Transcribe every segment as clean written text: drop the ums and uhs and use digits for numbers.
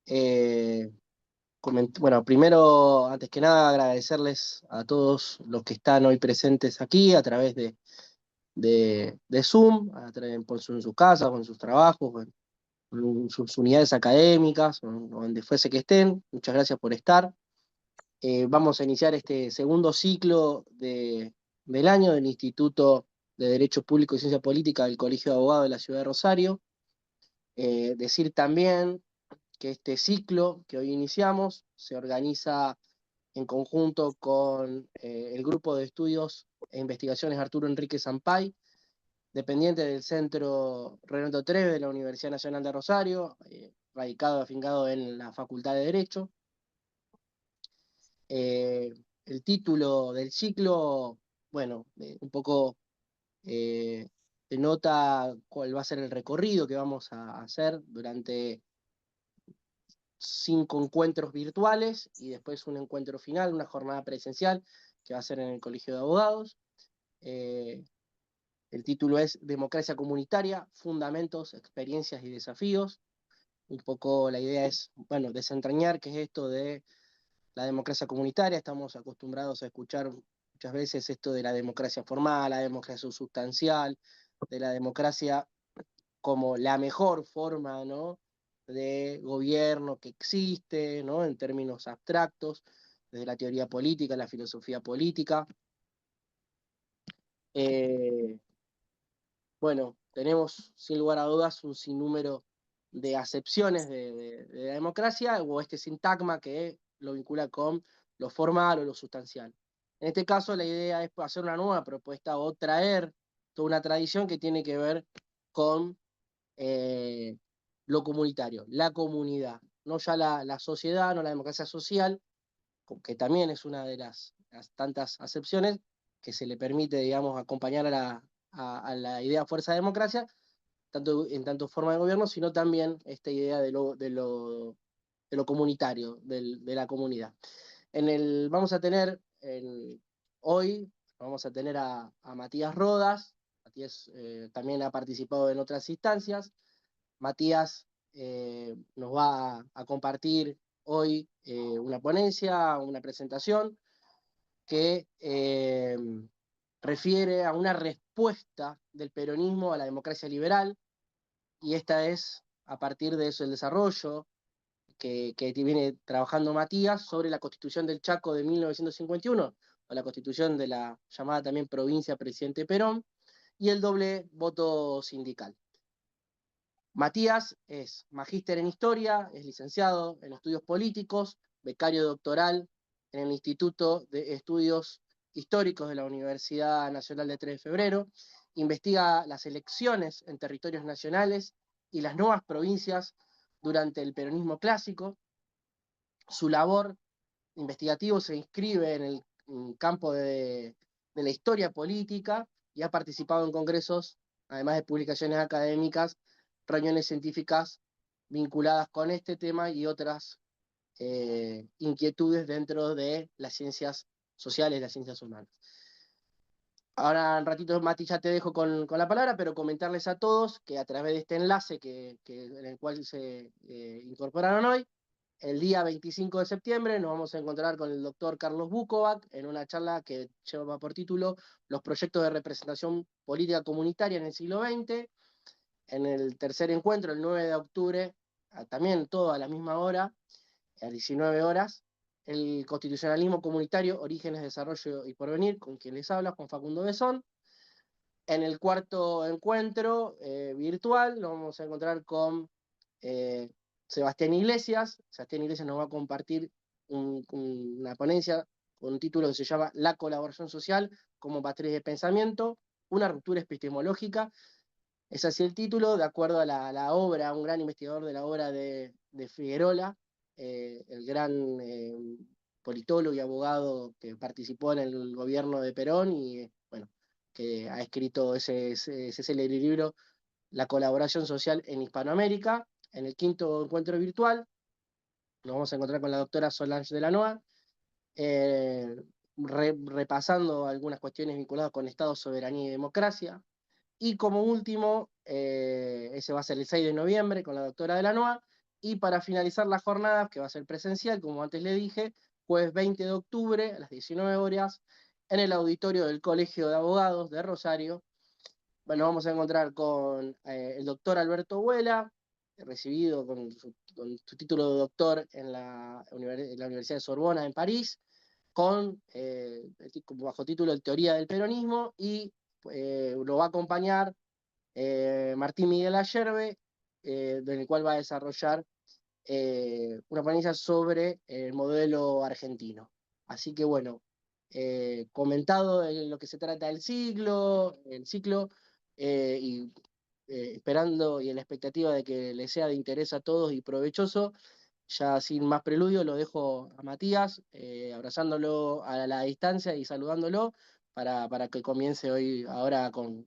Eh, bueno, primero, antes que nada, agradecerles a todos los que están hoy presentes aquí a través de Zoom, en sus casas, o en sus trabajos, o en sus unidades académicas, o donde fuese que estén. Muchas gracias por estar. Vamos a iniciar este segundo ciclo del año del Instituto de Derecho Público y Ciencia Política del Colegio de Abogados de la Ciudad de Rosario. Decir también que este ciclo que hoy iniciamos se organiza en conjunto con el Grupo de Estudios e Investigaciones Arturo Enrique Sampay, dependiente del Centro Renato Treve de la Universidad Nacional de Rosario, radicado, afincado en la Facultad de Derecho. Eh, el título del ciclo, bueno, un poco eh, denota cuál va a ser el recorrido que vamos a hacer durante 5 encuentros virtuales y después un encuentro final, una jornada presencial que va a ser en el Colegio de Abogados. Eh, el título es Democracia Comunitaria, Fundamentos, Experiencias y Desafíos. Un poco la idea es, bueno, desentrañar qué es esto de la democracia comunitaria. Estamos acostumbrados a escuchar muchas veces esto de la democracia formal, la democracia sustancial, de la democracia como la mejor forma, ¿no?, de gobierno que existe, ¿no?, en términos abstractos, desde la teoría política, la filosofía política. Eh, bueno, tenemos sin lugar a dudas un sinnúmero de acepciones de la democracia, o este sintagma que lo vincula con lo formal o lo sustancial. En este caso, la idea es hacer una nueva propuesta o traer toda una tradición que tiene que ver con eh, lo comunitario, la comunidad, no ya la sociedad, no la democracia social, que también es una de las tantas acepciones que se le permite, digamos, acompañar a la idea fuerza de democracia, tanto en tanto forma de gobierno, sino también esta idea de lo comunitario, de la comunidad. Vamos a tener hoy, vamos a tener a Matías Rodas. Matías también ha participado en otras instancias. Matías nos va a compartir hoy una ponencia, una presentación que refiere a una respuesta del peronismo a la democracia liberal, y esta es a partir de eso el desarrollo que viene trabajando Matías sobre la Constitución del Chaco de 1951, o la Constitución de la llamada también provincia Presidente Perón, y el doble voto sindical. Matías es magíster en Historia, es licenciado en Estudios Políticos, becario doctoral en el Instituto de Estudios Históricos de la Universidad Nacional de 3 de Febrero, investiga las elecciones en territorios nacionales y las nuevas provincias durante el peronismo clásico. Su labor investigativa se inscribe en el campo de la historia política y ha participado en congresos, además de publicaciones académicas, reuniones científicas vinculadas con este tema y otras inquietudes dentro de las ciencias sociales y las ciencias humanas. Ahora, un ratito, Mati, ya te dejo con la palabra, pero comentarles a todos que a través de este enlace en el cual se incorporaron hoy, el día 25 de septiembre nos vamos a encontrar con el doctor Carlos Bukovac en una charla que lleva por título Los proyectos de representación política comunitaria en el siglo XX. En el tercer encuentro, el 9 de octubre, también todo a la misma hora, a 19 horas, el constitucionalismo comunitario, orígenes, desarrollo y porvenir, con quien les habla, Juan Facundo Besón. En el cuarto encuentro virtual nos vamos a encontrar con eh, Sebastián Iglesias. Sebastián Iglesias nos va a compartir una ponencia con un título que se llama La colaboración social como matriz de pensamiento, una ruptura epistemológica. Es así el título, de acuerdo a la obra, un gran investigador de la obra de Figuerola, el gran politólogo y abogado que participó en el gobierno de Perón y, bueno, que ha escrito ese célebre libro, La colaboración social en Hispanoamérica. En el quinto encuentro virtual nos vamos a encontrar con la doctora Solange Delanoa, eh, repasando algunas cuestiones vinculadas con Estado, soberanía y democracia. Y como último, ese va a ser el 6 de noviembre con la doctora Delanoa, Y para finalizar la jornada, que va a ser presencial, como antes le dije, jueves 20 de octubre a las 19 horas, en el auditorio del Colegio de Abogados de Rosario. Bueno, vamos a encontrar con el doctor Alberto Vuela, recibido con su título de doctor en en la Universidad de Sorbona en París, con bajo título de Teoría del Peronismo, y lo va a acompañar Martín Miguel Ayerbe, del cual va a desarrollar una ponencia sobre el modelo argentino. Así que bueno, comentado en lo que se trata el ciclo, y esperando y en la expectativa de que le sea de interés a todos y provechoso, ya sin más preludio lo dejo a Matías, abrazándolo a la distancia y saludándolo para que comience hoy, ahora con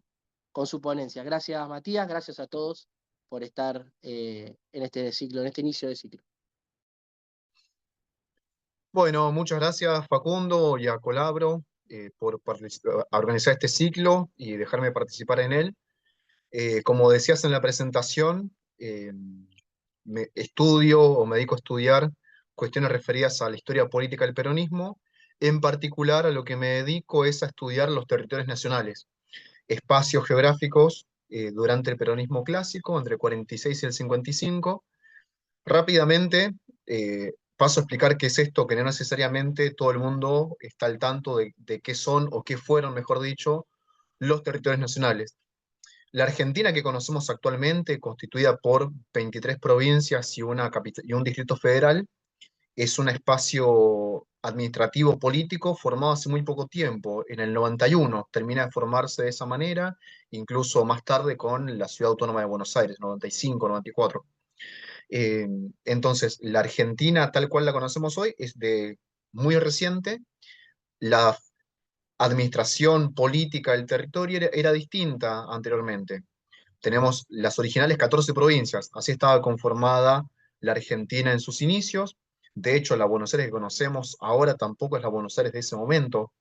su ponencia. Gracias Matías, gracias a todos por estar en este ciclo, en este inicio de ciclo. Bueno, muchas gracias Facundo y a Colabro por organizar este ciclo y dejarme participar en él. Como decías en la presentación, estudio o me dedico a estudiar cuestiones referidas a la historia política del peronismo. En particular, a lo que me dedico es a estudiar los territorios nacionales, espacios geográficos durante el peronismo clásico, entre el 46 y el 55. Rápidamente, paso a explicar qué es esto, que no necesariamente todo el mundo está al tanto de qué son o qué fueron, mejor dicho, los territorios nacionales. La Argentina que conocemos actualmente, constituida por 23 provincias y un distrito federal, es un espacio administrativo político formado hace muy poco tiempo. En el 91 termina de formarse de esa manera, incluso más tarde con la Ciudad Autónoma de Buenos Aires, 95, 94. Eh, entonces, la Argentina tal cual la conocemos hoy es de muy reciente. La administración política del territorio era distinta anteriormente. Tenemos las originales 14 provincias, así estaba conformada la Argentina en sus inicios. De hecho, la Buenos Aires que conocemos ahora tampoco es la Buenos Aires de ese momento,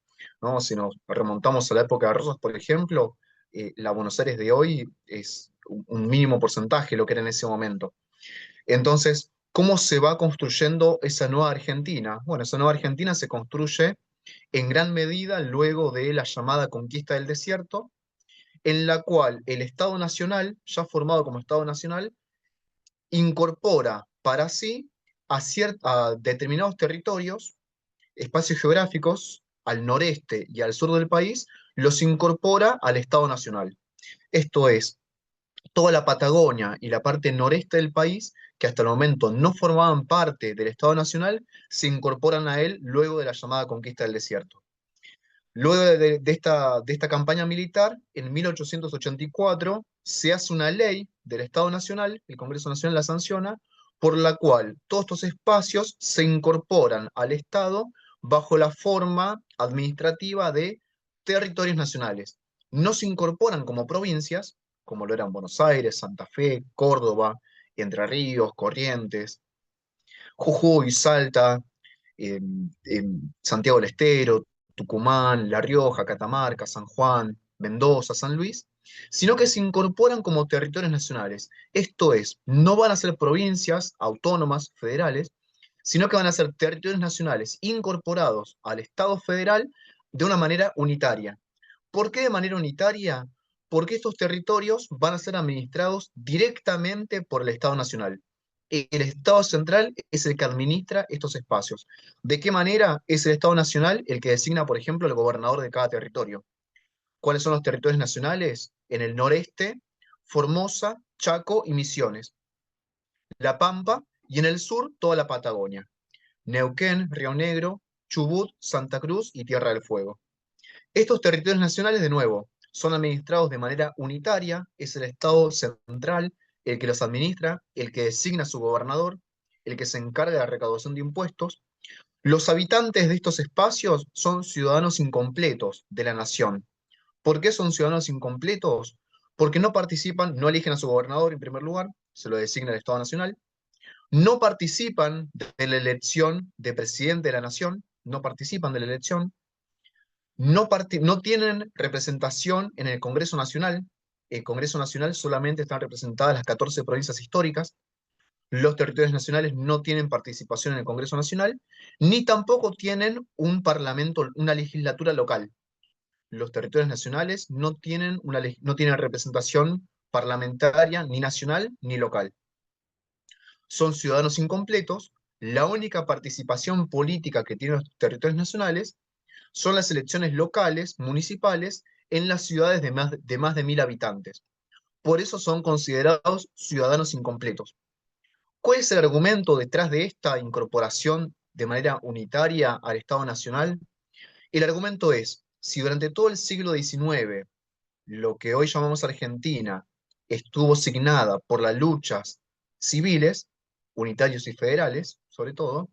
¿no? Si nos remontamos a la época de Rosas, por ejemplo, la Buenos Aires de hoy es un mínimo porcentaje lo que era en ese momento. Entonces, ¿cómo se va construyendo esa nueva Argentina? Bueno, esa nueva Argentina se construye en gran medida luego de la llamada conquista del desierto, en la cual el Estado Nacional, ya formado como Estado Nacional, incorpora para sí a determinados territorios, espacios geográficos, al noreste y al sur del país, los incorpora al Estado Nacional. Esto es, toda la Patagonia y la parte noreste del país, que hasta el momento no formaban parte del Estado Nacional, se incorporan a él luego de la llamada conquista del desierto. Luego de esta campaña militar, en 1884 se hace una ley del Estado Nacional, el Congreso Nacional la sanciona, por la cual todos estos espacios se incorporan al Estado bajo la forma administrativa de territorios nacionales. No se incorporan como provincias, como lo eran Buenos Aires, Santa Fe, Córdoba, Entre Ríos, Corrientes, Jujuy, Salta, Santiago del Estero, Tucumán, La Rioja, Catamarca, San Juan, Mendoza, San Luis, sino que se incorporan como territorios nacionales. Esto es, no van a ser provincias autónomas federales, sino que van a ser territorios nacionales incorporados al Estado federal de una manera unitaria. ¿Por qué de manera unitaria? Porque estos territorios van a ser administrados directamente por el Estado Nacional. El Estado central es el que administra estos espacios. ¿De qué manera es el Estado Nacional el que designa, por ejemplo, el gobernador de cada territorio? ¿Cuáles son los territorios nacionales? En el noreste, Formosa, Chaco y Misiones. La Pampa y en el sur, toda la Patagonia. Neuquén, Río Negro, Chubut, Santa Cruz y Tierra del Fuego. Estos territorios nacionales, de nuevo, son administrados de manera unitaria, es el Estado central el que los administra, el que designa a su gobernador, el que se encarga de la recaudación de impuestos. Los habitantes de estos espacios son ciudadanos incompletos de la nación. ¿Por qué son ciudadanos incompletos? Porque no participan, no eligen a su gobernador en primer lugar, se lo designa el Estado Nacional, no participan de la elección de presidente de la nación, no participan de la elección, no tienen representación en el Congreso Nacional. El Congreso Nacional solamente están representadas las 14 provincias históricas. Los territorios nacionales no tienen participación en el Congreso Nacional, ni tampoco tienen un parlamento, una legislatura local. Los territorios nacionales no tienen, no tienen representación parlamentaria ni nacional ni local. Son ciudadanos incompletos. La única participación política que tienen los territorios nacionales son las elecciones locales, municipales, en las ciudades de más de 1000 habitantes. Por eso son considerados ciudadanos incompletos. ¿Cuál es el argumento detrás de esta incorporación de manera unitaria al Estado Nacional? El argumento es, si durante todo el siglo XIX, lo que hoy llamamos Argentina, estuvo signada por las luchas civiles, unitarios y federales, sobre todo,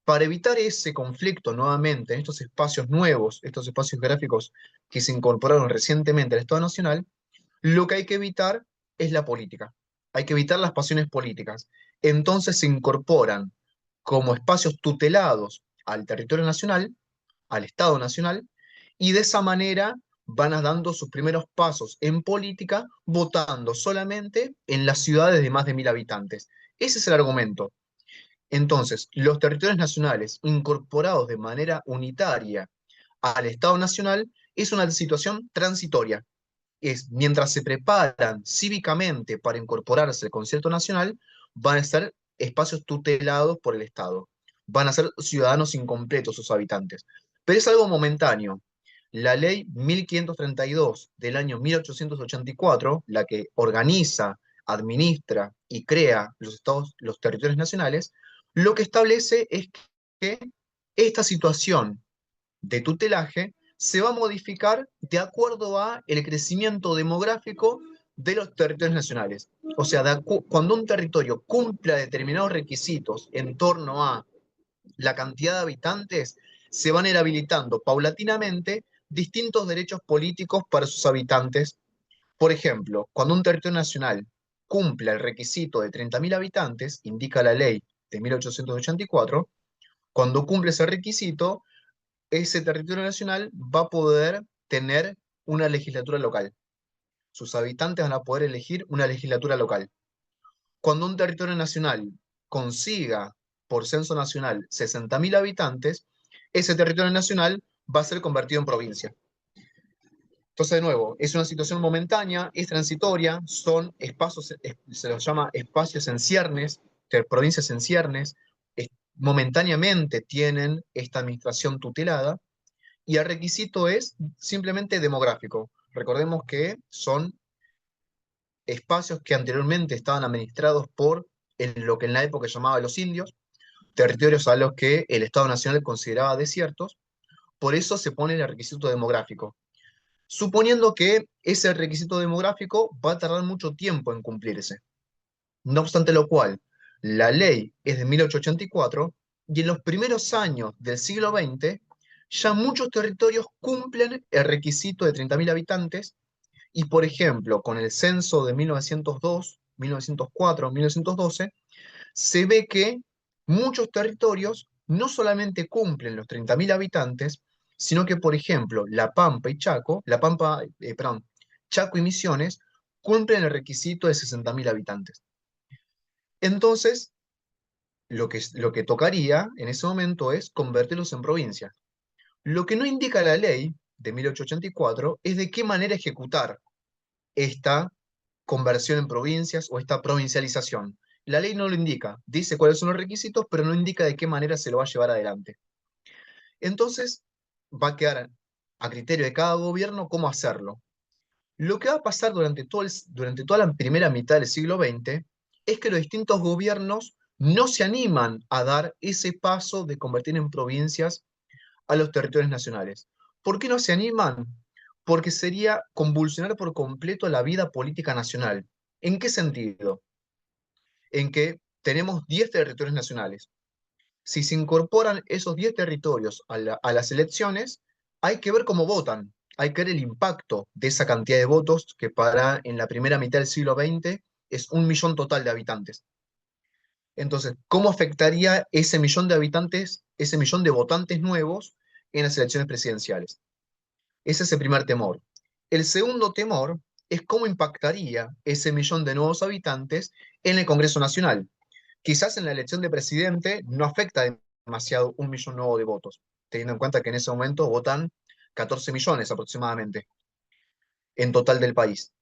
para evitar ese conflicto nuevamente en estos espacios nuevos, estos espacios gráficos que se incorporaron recientemente al Estado Nacional, lo que hay que evitar es la política. Hay que evitar las pasiones políticas. Entonces se incorporan como espacios tutelados al territorio nacional, al Estado Nacional, y de esa manera van dando sus primeros pasos en política, votando solamente en las ciudades de más de 1000 habitantes. Ese es el argumento. Entonces, los territorios nacionales incorporados de manera unitaria al Estado Nacional es una situación transitoria. Es mientras se preparan cívicamente para incorporarse al concierto nacional, van a ser espacios tutelados por el Estado. Van a ser ciudadanos incompletos sus habitantes. Pero es algo momentáneo. La ley 1532 del año 1884, la que organiza, administra y crea los estados, los territorios nacionales, lo que establece es que esta situación de tutelaje se va a modificar de acuerdo a el crecimiento demográfico de los territorios nacionales. O sea, cuando un territorio cumpla determinados requisitos en torno a la cantidad de habitantes, se van a ir habilitando paulatinamente distintos derechos políticos para sus habitantes. Por ejemplo, cuando un territorio nacional cumpla el requisito de 30.000 habitantes, indica la ley de 1884, cuando cumple ese requisito, ese territorio nacional va a poder tener una legislatura local. Sus habitantes van a poder elegir una legislatura local. Cuando un territorio nacional consiga por censo nacional 60.000 habitantes, ese territorio nacional va a ser convertido en provincia. Entonces, de nuevo, es una situación momentánea, es transitoria, son espacios, se los llama espacios en ciernes, provincias en ciernes, momentáneamente tienen esta administración tutelada, y el requisito es simplemente demográfico. Recordemos que son espacios que anteriormente estaban administrados por lo que en la época llamaba los indios, territorios a los que el Estado Nacional consideraba desiertos, por eso se pone el requisito demográfico. Suponiendo que ese requisito demográfico va a tardar mucho tiempo en cumplirse. No obstante lo cual, la ley es de 1884 y en los primeros años del siglo XX ya muchos territorios cumplen el requisito de 30.000 habitantes y, por ejemplo, con el censo de 1902, 1904, 1912, se ve que muchos territorios no solamente cumplen los 30.000 habitantes, sino que, por ejemplo, La Pampa y Chaco, Chaco y Misiones cumplen el requisito de 60.000 habitantes. Entonces, lo que tocaría en ese momento es convertirlos en provincias. Lo que no indica la ley de 1884 es de qué manera ejecutar esta conversión en provincias o esta provincialización. La ley no lo indica, dice cuáles son los requisitos, pero no indica de qué manera se lo va a llevar adelante. Entonces, va a quedar a criterio de cada gobierno cómo hacerlo. Lo que va a pasar durante toda la primera mitad del siglo XX es que los distintos gobiernos no se animan a dar ese paso de convertir en provincias a los territorios nacionales. ¿Por qué no se animan? Porque sería convulsionar por completo la vida política nacional. ¿En qué sentido? En que tenemos 10 territorios nacionales. Si se incorporan esos 10 territorios a las elecciones, hay que ver cómo votan, hay que ver el impacto de esa cantidad de votos que en la primera mitad del siglo XX es 1 millón total de habitantes. Entonces, ¿cómo afectaría ese millón de habitantes, ese millón de votantes nuevos en las elecciones presidenciales? Ese es el primer temor. El segundo temor es cómo impactaría ese millón de nuevos habitantes en el Congreso Nacional. Quizás en la elección de presidente no afecta demasiado 1 millón nuevo de votos, teniendo en cuenta que en ese momento votan 14 millones aproximadamente en total del país.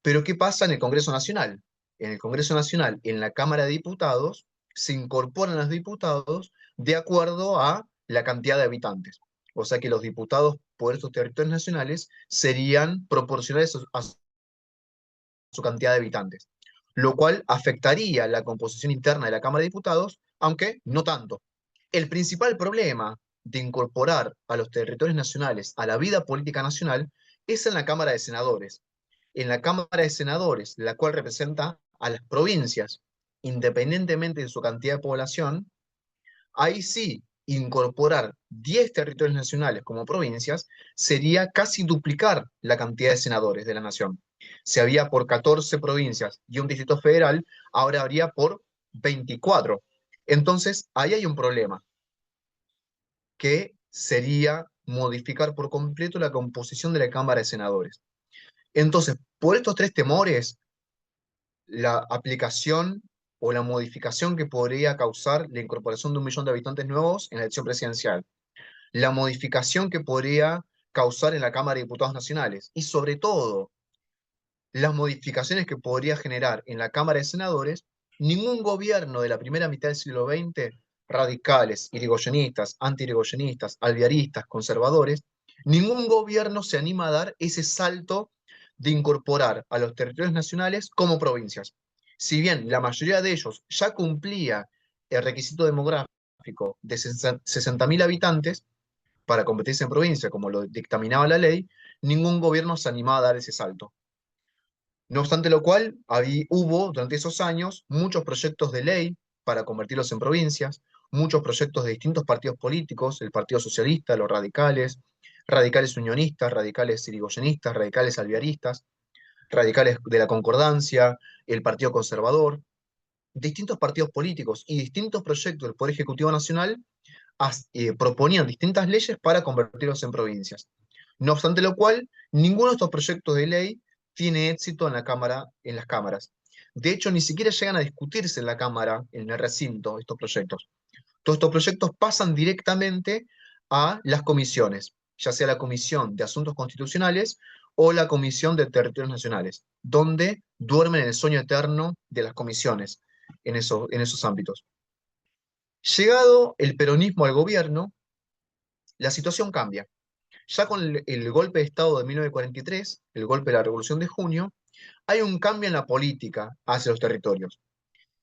Pero ¿qué pasa en el Congreso Nacional? En el Congreso Nacional, en la Cámara de Diputados, se incorporan los diputados de acuerdo a la cantidad de habitantes. O sea que los diputados por estos territorios nacionales serían proporcionales a su cantidad de habitantes, lo cual afectaría la composición interna de la Cámara de Diputados, aunque no tanto. El principal problema de incorporar a los territorios nacionales a la vida política nacional es en la Cámara de Senadores. En la Cámara de Senadores, la cual representa a las provincias, independientemente de su cantidad de población, ahí sí, incorporar 10 territorios nacionales como provincias sería casi duplicar la cantidad de senadores de la nación. Si había por 14 provincias y un distrito federal, ahora habría por 24. Entonces, ahí hay un problema, que sería modificar por completo la composición de la Cámara de Senadores. Entonces, por estos tres temores, la aplicación o la modificación que podría causar la incorporación de 1 millón de habitantes nuevos en la elección presidencial, la modificación que podría causar en la Cámara de Diputados Nacionales y sobre todo las modificaciones que podría generar en la Cámara de Senadores, ningún gobierno de la primera mitad del siglo XX, radicales, irigoyenistas, anti-irigoyenistas, alvearistas, conservadores, ningún gobierno se anima a dar ese salto de incorporar a los territorios nacionales como provincias. Si bien la mayoría de ellos ya cumplía el requisito demográfico de 60.000 habitantes para convertirse en provincia, como lo dictaminaba la ley, ningún gobierno se animaba a dar ese salto. No obstante lo cual, hubo durante esos años muchos proyectos de ley para convertirlos en provincias, muchos proyectos de distintos partidos políticos, el Partido Socialista, los radicales, radicales unionistas, radicales irigoyenistas, radicales alvearistas, radicales de la Concordancia, el Partido Conservador, distintos partidos políticos y distintos proyectos del Poder Ejecutivo Nacional proponían distintas leyes para convertirlos en provincias. No obstante lo cual, ninguno de estos proyectos de ley tiene éxito en la Cámara, en las cámaras. De hecho, ni siquiera llegan a discutirse en la Cámara, en el recinto, estos proyectos. Todos estos proyectos pasan directamente a las comisiones, ya sea la Comisión de Asuntos Constitucionales o la Comisión de Territorios Nacionales, donde duermen en el sueño eterno de las comisiones en esos ámbitos. Llegado el peronismo al gobierno, la situación cambia. Ya con el golpe de Estado de 1943, el golpe de la Revolución de Junio, hay un cambio en la política hacia los territorios.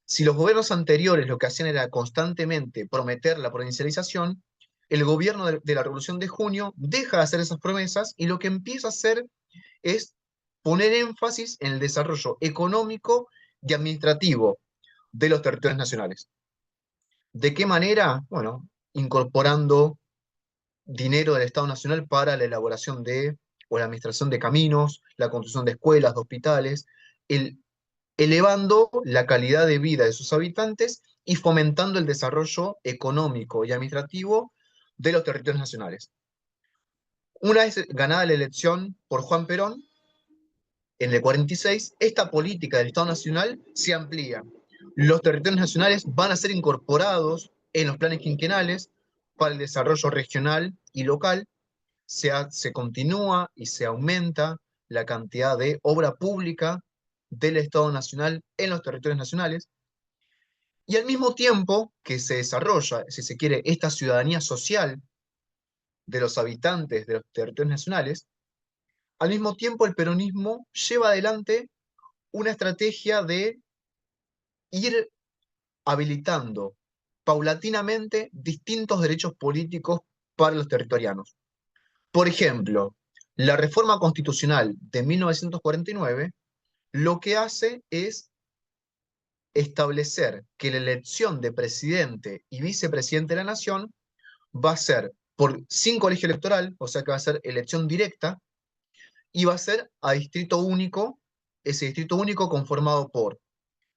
Si los gobiernos anteriores lo que hacían era constantemente prometer la provincialización, el gobierno de la Revolución de Junio deja de hacer esas promesas y lo que empieza a hacer es poner énfasis en el desarrollo económico y administrativo de los territorios nacionales. ¿De qué manera? Bueno, incorporando dinero del Estado Nacional para la elaboración o la administración de caminos, la construcción de escuelas, de hospitales, elevando la calidad de vida de sus habitantes y fomentando el desarrollo económico y administrativo de los territorios nacionales. Una vez ganada la elección por Juan Perón, en el 46, esta política del Estado Nacional se amplía. Los territorios nacionales van a ser incorporados en los planes quinquenales para el desarrollo regional y local. Se continúa y se aumenta la cantidad de obra pública del Estado Nacional en los territorios nacionales. Y al mismo tiempo que se desarrolla, si se quiere, esta ciudadanía social de los habitantes de los territorios nacionales, al mismo tiempo el peronismo lleva adelante una estrategia de ir habilitando paulatinamente distintos derechos políticos para los territorianos. Por ejemplo, la reforma constitucional de 1949 lo que hace es establecer que la elección de presidente y vicepresidente de la nación va a ser sin colegio electoral, o sea que va a ser elección directa, y va a ser a distrito único, ese distrito único conformado por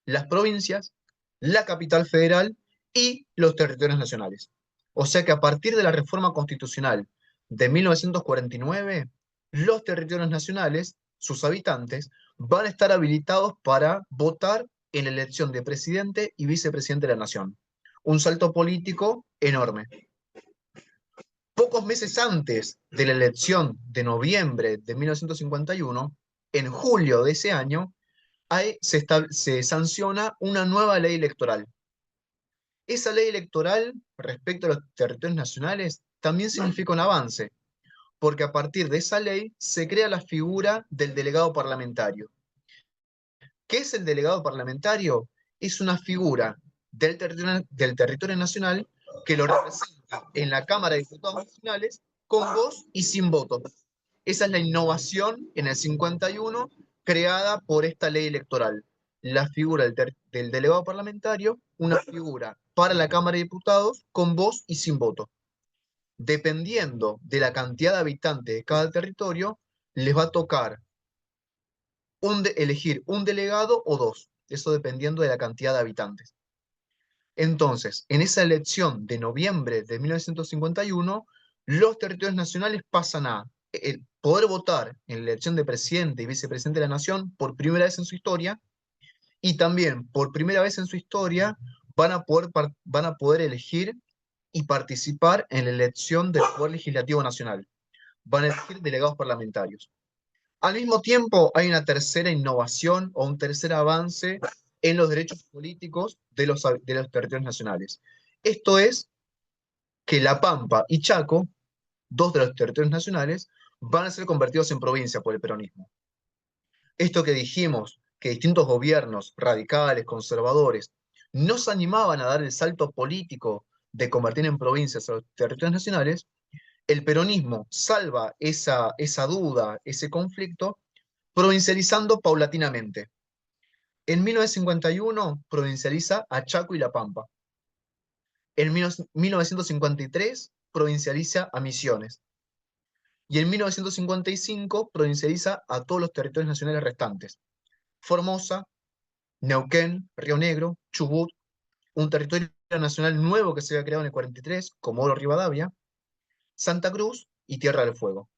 las provincias, la capital federal y los territorios nacionales. O sea que a partir de la reforma constitucional de 1949, los territorios nacionales, sus habitantes, van a estar habilitados para votar en la elección de presidente y vicepresidente de la nación. Un salto político enorme. Pocos meses antes de la elección de noviembre de 1951, en julio de ese año, se sanciona una nueva ley electoral. Esa ley electoral, respecto a los territorios nacionales, también significa un avance, porque a partir de esa ley se crea la figura del delegado parlamentario. ¿Qué es el delegado parlamentario? Es una figura del territorio nacional que lo representa en la Cámara de Diputados Nacionales con voz y sin voto. Esa es la innovación en el 51 creada por esta ley electoral. La figura del delegado parlamentario, una figura para la Cámara de Diputados con voz y sin voto. Dependiendo de la cantidad de habitantes de cada territorio, les va a tocar elegir un delegado o dos, eso dependiendo de la cantidad de habitantes. Entonces, en esa elección de noviembre de 1951, los territorios nacionales pasan a poder votar en la elección de presidente y vicepresidente de la nación por primera vez en su historia, y también por primera vez en su historia van a poder elegir y participar en la elección del Poder Legislativo Nacional. Van a elegir delegados parlamentarios. Al mismo tiempo, hay una tercera innovación o un tercer avance en los derechos políticos de los territorios nacionales. Esto es que La Pampa y Chaco, dos de los territorios nacionales, van a ser convertidos en provincia por el peronismo. Esto que dijimos, que distintos gobiernos radicales, conservadores, no se animaban a dar el salto político de convertir en provincias a los territorios nacionales, el peronismo salva esa duda, ese conflicto, provincializando paulatinamente. En 1951 provincializa a Chaco y La Pampa. En 1953 provincializa a Misiones. Y en 1955 provincializa a todos los territorios nacionales restantes. Formosa, Neuquén, Río Negro, Chubut, un territorio nacional nuevo que se había creado en el 43, Comodoro Rivadavia, Santa Cruz y Tierra del Fuego.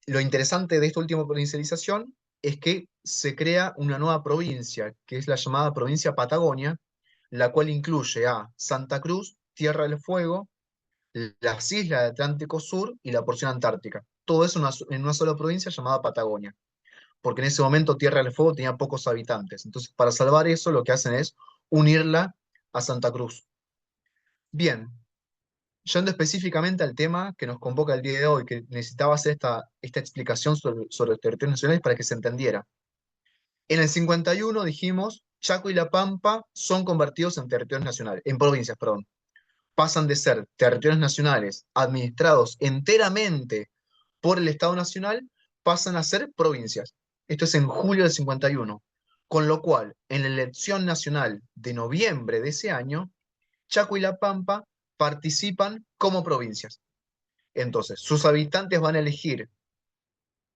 Lo interesante de esta última provincialización es que se crea una nueva provincia, que es la llamada provincia Patagonia, la cual incluye a Santa Cruz, Tierra del Fuego, las islas del Atlántico Sur y la porción antártica. Todo eso en una sola provincia llamada Patagonia, porque en ese momento Tierra del Fuego tenía pocos habitantes. Entonces, para salvar eso, lo que hacen es unirla a Santa Cruz. Bien, yendo específicamente al tema que nos convoca el día de hoy, que necesitaba hacer esta explicación sobre los territorios nacionales para que se entendiera. En el 51 dijimos, Chaco y La Pampa son convertidos en territorios nacionales, en provincias, perdón. Pasan de ser territorios nacionales administrados enteramente por el Estado Nacional, pasan a ser provincias. Esto es en julio del 51. Con lo cual, en la elección nacional de noviembre de ese año, Chaco y La Pampa participan como provincias. Entonces, sus habitantes van a elegir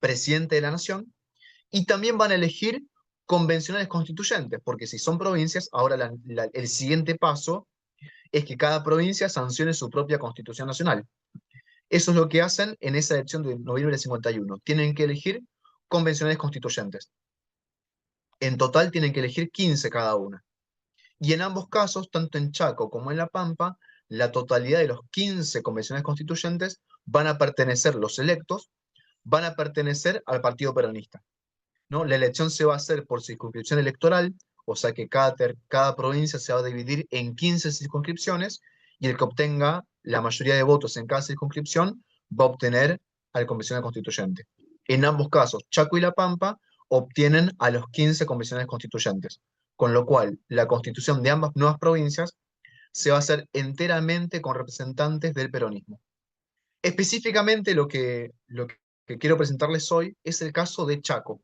presidente de la nación y también van a elegir convencionales constituyentes, porque si son provincias, ahora el siguiente paso es que cada provincia sancione su propia constitución nacional. Eso es lo que hacen en esa elección de noviembre del 51. Tienen que elegir convencionales constituyentes. En total tienen que elegir 15 cada una. Y en ambos casos, tanto en Chaco como en La Pampa, la totalidad de los 15 convencionales constituyentes van a pertenecer, los electos, van a pertenecer al Partido Peronista, ¿no? La elección se va a hacer por circunscripción electoral, o sea que cada provincia se va a dividir en 15 circunscripciones y el que obtenga la mayoría de votos en cada circunscripción va a obtener al convencional constituyente. En ambos casos, Chaco y La Pampa obtienen a los 15 convencionales constituyentes, con lo cual la constitución de ambas nuevas provincias se va a hacer enteramente con representantes del peronismo. Específicamente lo que quiero presentarles hoy es el caso de Chaco.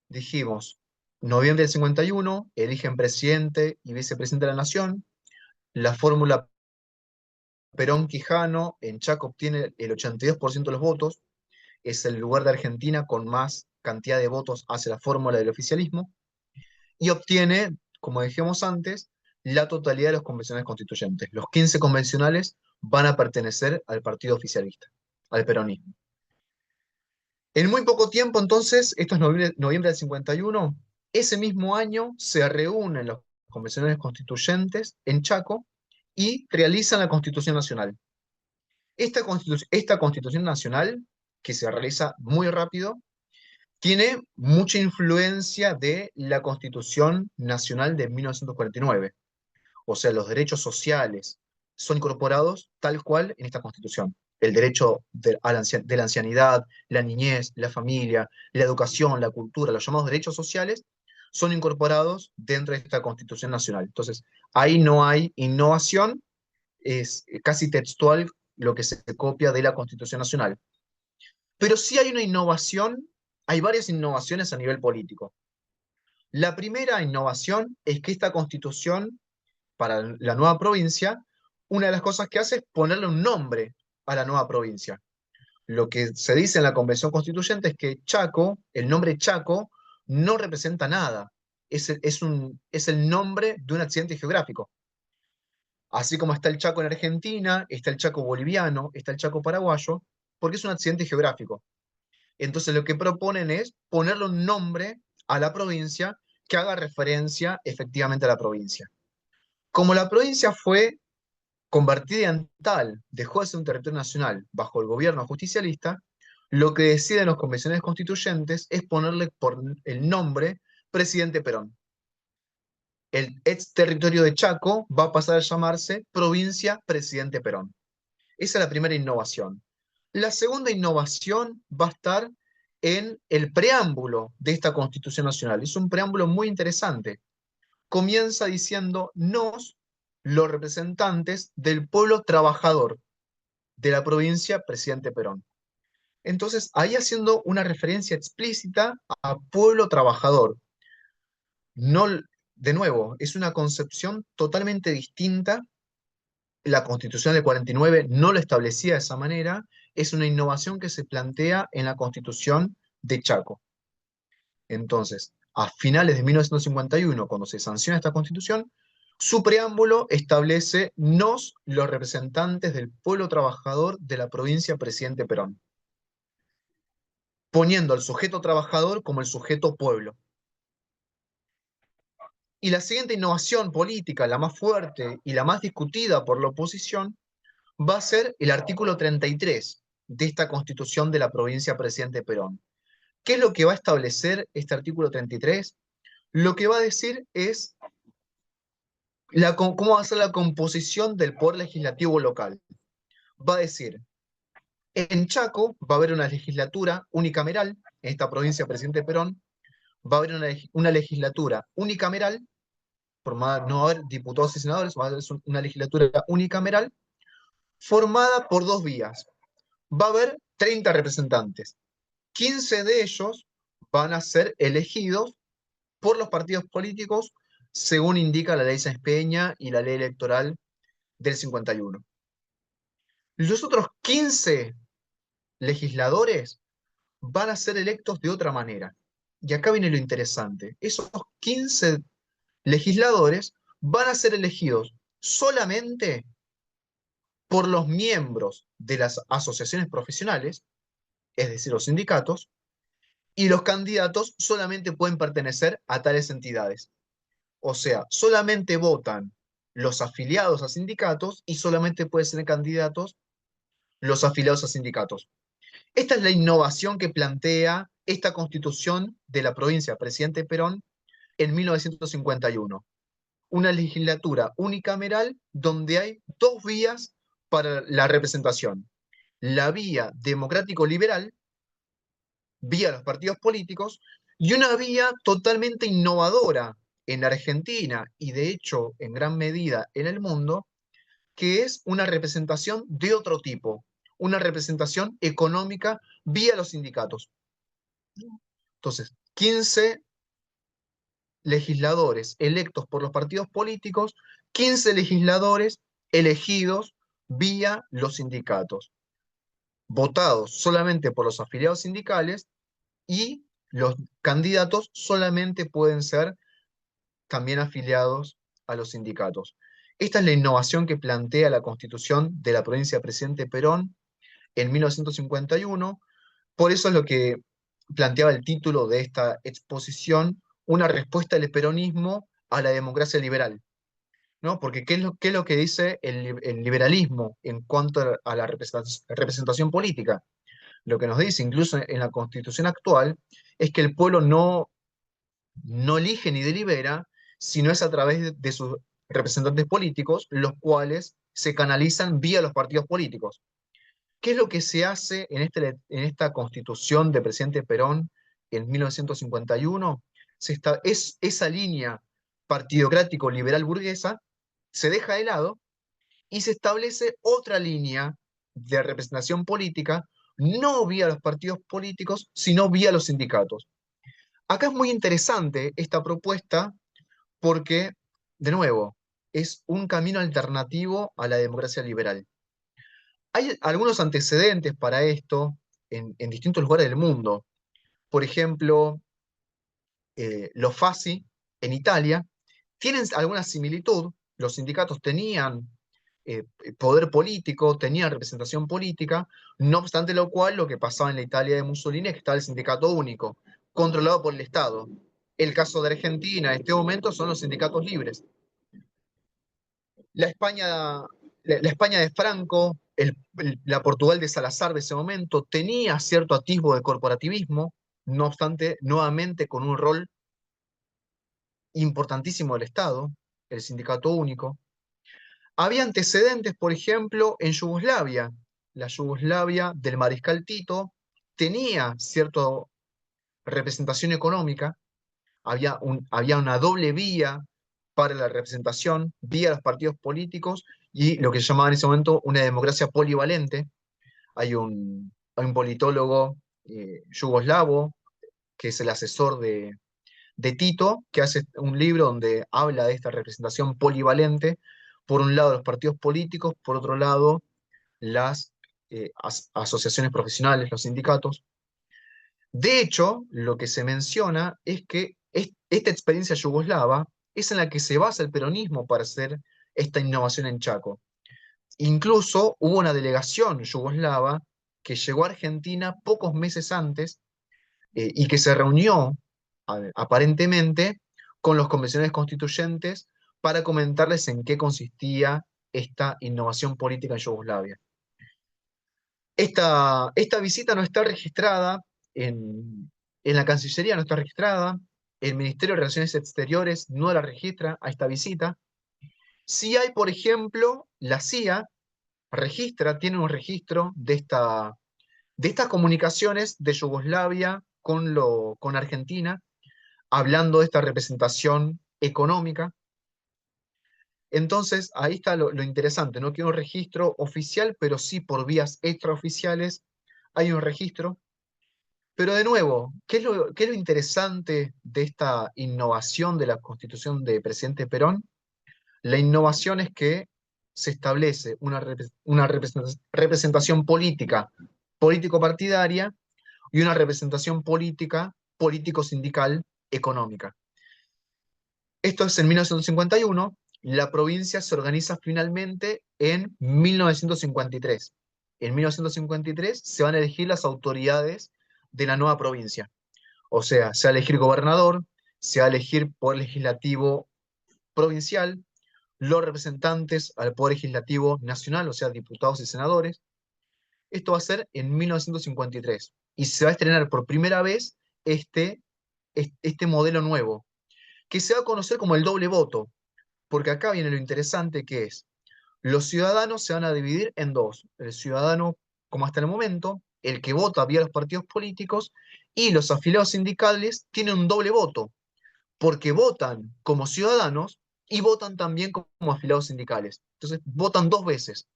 Dijimos, noviembre del 51, eligen presidente y vicepresidente de la nación, la fórmula Perón-Quijano en Chaco obtiene el 82% de los votos, es el lugar de Argentina con más cantidad de votos hacia la fórmula del oficialismo, y obtiene, como dijimos antes, la totalidad de los convencionales constituyentes. Los 15 convencionales van a pertenecer al partido oficialista, al peronismo. En muy poco tiempo, entonces, esto es noviembre del 51, Ese mismo año se reúnen los convencionales constituyentes en Chaco y realizan la Constitución Nacional. Esta Constitución Nacional, que se realiza muy rápido, tiene mucha influencia de la Constitución Nacional de 1949. O sea, los derechos sociales son incorporados tal cual en esta Constitución. El derecho de la ancianidad, la niñez, la familia, la educación, la cultura, los llamados derechos sociales, son incorporados dentro de esta Constitución Nacional. Entonces, ahí no hay innovación, es casi textual lo que se copia de la Constitución Nacional. Pero sí hay una innovación, hay varias innovaciones a nivel político. La primera innovación es que esta Constitución para la nueva provincia, una de las cosas que hace es ponerle un nombre a la nueva provincia. Lo que se dice en la Convención Constituyente es que Chaco, el nombre Chaco, no representa nada. Es el nombre de un accidente geográfico. Así como está el Chaco en Argentina, está el Chaco boliviano, está el Chaco paraguayo, porque es un accidente geográfico. Entonces lo que proponen es ponerle un nombre a la provincia que haga referencia efectivamente a la provincia. Como la provincia fue convertida en tal, dejó de ser un territorio nacional bajo el gobierno justicialista, lo que deciden los convencionales constituyentes es ponerle por el nombre Presidente Perón. El ex territorio de Chaco va a pasar a llamarse Provincia Presidente Perón. Esa es la primera innovación. La segunda innovación va a estar en el preámbulo de esta Constitución Nacional. Es un preámbulo muy interesante. Comienza diciendo: nos, los representantes del pueblo trabajador de la provincia Presidente Perón. Entonces, ahí haciendo una referencia explícita a pueblo trabajador. No, de nuevo, es una concepción totalmente distinta. La Constitución del 49 no lo establecía de esa manera. Es una innovación que se plantea en la Constitución de Chaco. Entonces, a finales de 1951, cuando se sanciona esta Constitución, su preámbulo establece: nos, los representantes del pueblo trabajador de la provincia Presidente Perón, poniendo al sujeto trabajador como el sujeto pueblo. Y la siguiente innovación política, la más fuerte y la más discutida por la oposición, va a ser el artículo 33 de esta Constitución de la provincia Presidente Perón. ¿Qué es lo que va a establecer este artículo 33? Lo que va a decir es cómo va a ser la composición del poder legislativo local. Va a decir: en Chaco va a haber una legislatura unicameral, en esta provincia Presidente Perón, va a haber una legislatura unicameral, formada, no va a haber diputados y senadores, va a haber una legislatura unicameral formada por dos vías. Va a haber 30 representantes. 15 de ellos van a ser elegidos por los partidos políticos, según indica la ley Sáenz Peña y la ley electoral del 51. Los otros 15 legisladores van a ser electos de otra manera. Y acá viene lo interesante. Esos 15 legisladores van a ser elegidos solamente por los miembros de las asociaciones profesionales, es decir, los sindicatos, y los candidatos solamente pueden pertenecer a tales entidades. O sea, solamente votan los afiliados a sindicatos y solamente pueden ser candidatos los afiliados a sindicatos. Esta es la innovación que plantea esta Constitución de la provincia Presidente Perón en 1951. Una legislatura unicameral donde hay dos vías para la representación: la vía democrático-liberal, vía los partidos políticos, y una vía totalmente innovadora en Argentina y de hecho en gran medida en el mundo, que es una representación de otro tipo, una representación económica vía los sindicatos. Entonces, 15 legisladores electos por los partidos políticos, 15 legisladores elegidos vía los sindicatos, votados solamente por los afiliados sindicales, y los candidatos solamente pueden ser también afiliados a los sindicatos. Esta es la innovación que plantea la Constitución de la provincia de Presidente Perón en 1951. Por eso es lo que planteaba el título de esta exposición: una respuesta del peronismo a la democracia liberal, ¿no? Porque qué es lo que dice el liberalismo en cuanto a la representación política? Lo que nos dice, incluso en la Constitución actual, es que el pueblo no elige ni delibera, sino es a través de sus representantes políticos, los cuales se canalizan vía los partidos políticos. ¿Qué es lo que se hace en esta constitución de presidente Perón en 1951? Es esa línea partidocrático liberal burguesa se deja de lado y se establece otra línea de representación política, no vía los partidos políticos, sino vía los sindicatos. Acá es muy interesante esta propuesta porque, de nuevo, es un camino alternativo a la democracia liberal. Hay algunos antecedentes para esto en distintos lugares del mundo. Por ejemplo, los FASI en Italia tienen alguna similitud. Los sindicatos tenían poder político, tenían representación política, no obstante lo cual lo que pasaba en la Italia de Mussolini es que estaba el sindicato único, controlado por el Estado. El caso de Argentina en este momento son los sindicatos libres. La España, la España de Franco, la Portugal de Salazar de ese momento, tenía cierto atisbo de corporativismo, no obstante, nuevamente con un rol importantísimo del Estado, el sindicato único. Había antecedentes, por ejemplo, en Yugoslavia. La Yugoslavia del mariscal Tito tenía cierta representación económica, había una doble vía para la representación, vía los partidos políticos y lo que se llamaba en ese momento una democracia polivalente. Hay un politólogo yugoslavo que es el asesor de Tito, que hace un libro donde habla de esta representación polivalente, por un lado los partidos políticos, por otro lado las asociaciones profesionales, los sindicatos. De hecho, lo que se menciona es que esta experiencia yugoslava es en la que se basa el peronismo para hacer esta innovación en Chaco. Incluso hubo una delegación yugoslava que llegó a Argentina pocos meses antes y que se reunió aparentemente con los convencionales constituyentes para comentarles en qué consistía esta innovación política en Yugoslavia. Esta visita no está registrada en la Cancillería, no está registrada, el Ministerio de Relaciones Exteriores no la registra a esta visita. Sí hay, por ejemplo, la CIA tiene un registro de estas comunicaciones de Yugoslavia con Argentina, hablando de esta representación económica. Entonces, ahí está lo interesante, no que un registro oficial, pero sí por vías extraoficiales hay un registro. Pero de nuevo, qué es lo interesante de esta innovación de la constitución de presidente Perón? La innovación es que se establece una representación política, político-partidaria, y una representación política, político-sindical, económica. Esto es en 1951, la provincia se organiza finalmente en 1953. En 1953 se van a elegir las autoridades de la nueva provincia. O sea, se va a elegir gobernador, se va a elegir poder legislativo provincial, los representantes al poder legislativo nacional, o sea, diputados y senadores. Esto va a ser en 1953 y se va a estrenar por primera vez este modelo nuevo, que se va a conocer como el doble voto, porque acá viene lo interesante que es, los ciudadanos se van a dividir en dos, el ciudadano como hasta el momento, el que vota vía los partidos políticos, y los afiliados sindicales tienen un doble voto, porque votan como ciudadanos y votan también como afiliados sindicales. Entonces, votan dos veces.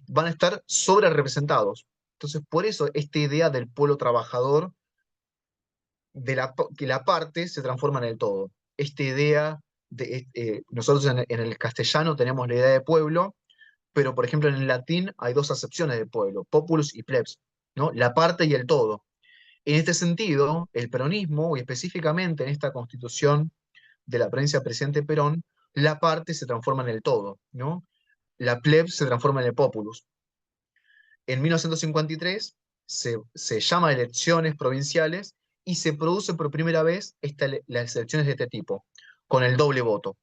Van a estar sobre representados. Entonces, por eso esta idea del pueblo trabajador, que la parte se transforma en el todo. Esta idea, nosotros en el castellano tenemos la idea de pueblo, pero por ejemplo en el latín hay dos acepciones de pueblo, populus y plebs, ¿no? La parte y el todo. En este sentido, el peronismo, y específicamente en esta constitución de la provincia del presidente Perón, la parte se transforma en el todo, ¿no? La plebs se transforma en el populus. En 1953 se llama elecciones provinciales y se produce por primera vez las elecciones de este tipo, con el doble voto.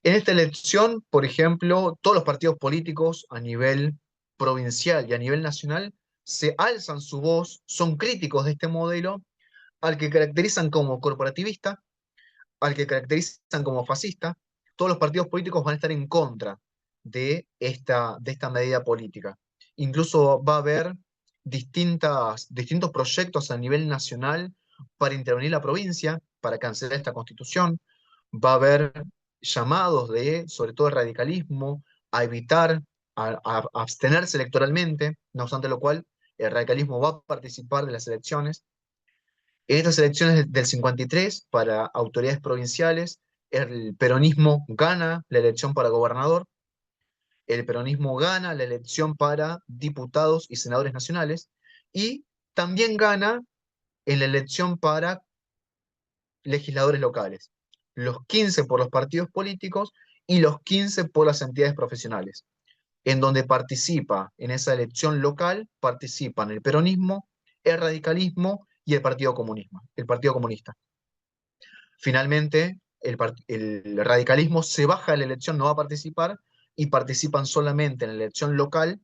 En esta elección, por ejemplo, todos los partidos políticos a nivel provincial y a nivel nacional se alzan su voz, son críticos de este modelo, al que caracterizan como corporativista, al que caracterizan como fascista. Todos los partidos políticos van a estar en contra de esta medida política. Incluso va a haber distintos proyectos a nivel nacional para intervenir la provincia, para cancelar esta constitución. Va a haber llamados sobre todo el radicalismo, a evitar, a abstenerse electoralmente, no obstante lo cual, el radicalismo va a participar de las elecciones. En estas elecciones del 53, para autoridades provinciales, el peronismo gana la elección para gobernador, el peronismo gana la elección para diputados y senadores nacionales, y también gana en la elección para legisladores locales, los 15 por los partidos políticos y los 15 por las entidades profesionales, en donde participa en esa elección local, participan el peronismo, el radicalismo y el Partido Comunista. Finalmente, el radicalismo se baja de la elección, no va a participar, y participan solamente en la elección local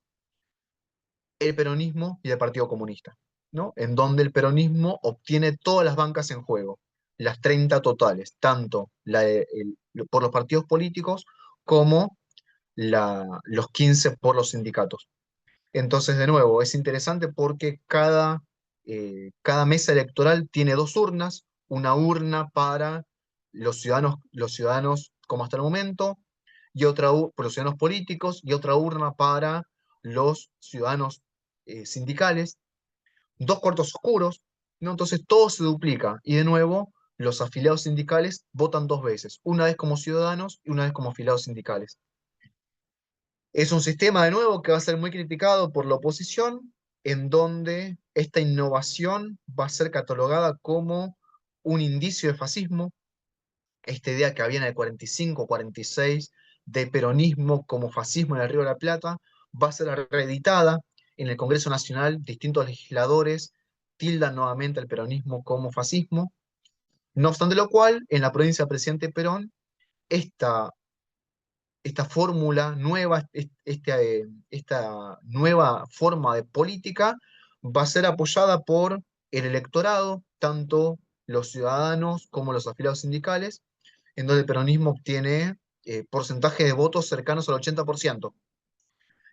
el peronismo y el Partido Comunista, ¿no? En donde el peronismo obtiene todas las bancas en juego, las 30 totales, tanto por los partidos políticos como los 15 por los sindicatos. Entonces, de nuevo, es interesante porque cada mesa electoral tiene dos urnas, una urna para los ciudadanos como hasta el momento, y para los ciudadanos políticos, y otra urna para los ciudadanos sindicales, dos cuartos oscuros, ¿no? Entonces todo se duplica, y de nuevo, los afiliados sindicales votan dos veces, una vez como ciudadanos y una vez como afiliados sindicales. Es un sistema, de nuevo, que va a ser muy criticado por la oposición, en donde esta innovación va a ser catalogada como un indicio de fascismo, esta idea que había en el 45, 46 de peronismo como fascismo en el Río de la Plata, va a ser reeditada en el Congreso Nacional. Distintos legisladores tildan nuevamente al peronismo como fascismo. No obstante lo cual, en la provincia del presidente Perón, esta esta fórmula nueva, esta nueva forma de política va a ser apoyada por el electorado, tanto los ciudadanos como los afiliados sindicales, en donde el peronismo obtiene porcentajes de votos cercanos al 80%.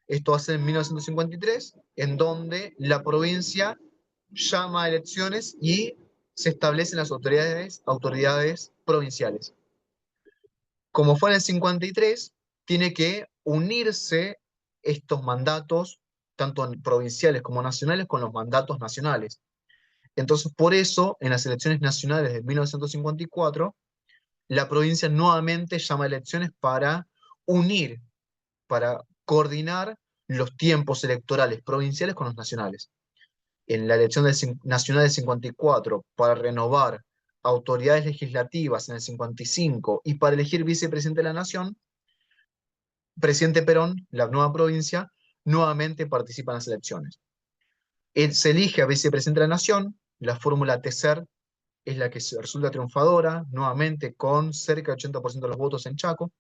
Esto va a ser en 1953, en donde la provincia llama a elecciones y se establecen las autoridades provinciales. Como fue en el 53, tiene que unirse estos mandatos, tanto provinciales como nacionales, con los mandatos nacionales. Entonces, por eso, en las elecciones nacionales de 1954, la provincia nuevamente llama a elecciones para unir, para coordinar los tiempos electorales provinciales con los nacionales. En la elección nacional del 54, para renovar autoridades legislativas en el 55 y para elegir vicepresidente de la nación, presidente Perón, la nueva provincia, nuevamente participa en las elecciones. Se elige a vicepresidente de la nación, la fórmula Tesser es la que resulta triunfadora, nuevamente con cerca del 80% de los votos en Chaco.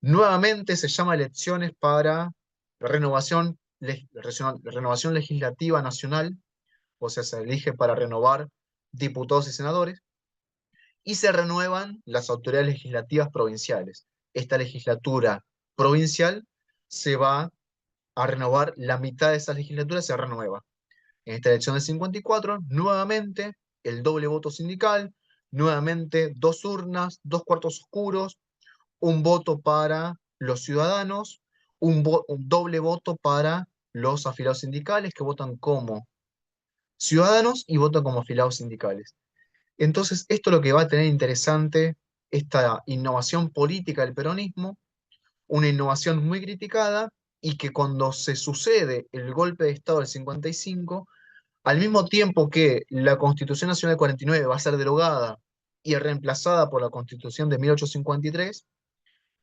Nuevamente se llama elecciones para renovación legislativa nacional, o sea, se elige para renovar diputados y senadores, y se renuevan las autoridades legislativas provinciales. Esta legislatura provincial se va a renovar, la mitad de esas legislaturas se renueva. En esta elección del 54, nuevamente el doble voto sindical, nuevamente dos urnas, dos cuartos oscuros, un voto para los ciudadanos, un doble voto para los afiliados sindicales que votan como ciudadanos y votan como afiliados sindicales. Entonces, esto es lo que va a tener interesante esta innovación política del peronismo, una innovación muy criticada, y que cuando se sucede el golpe de Estado del 55, al mismo tiempo que la Constitución Nacional del 49 va a ser derogada y reemplazada por la Constitución de 1853,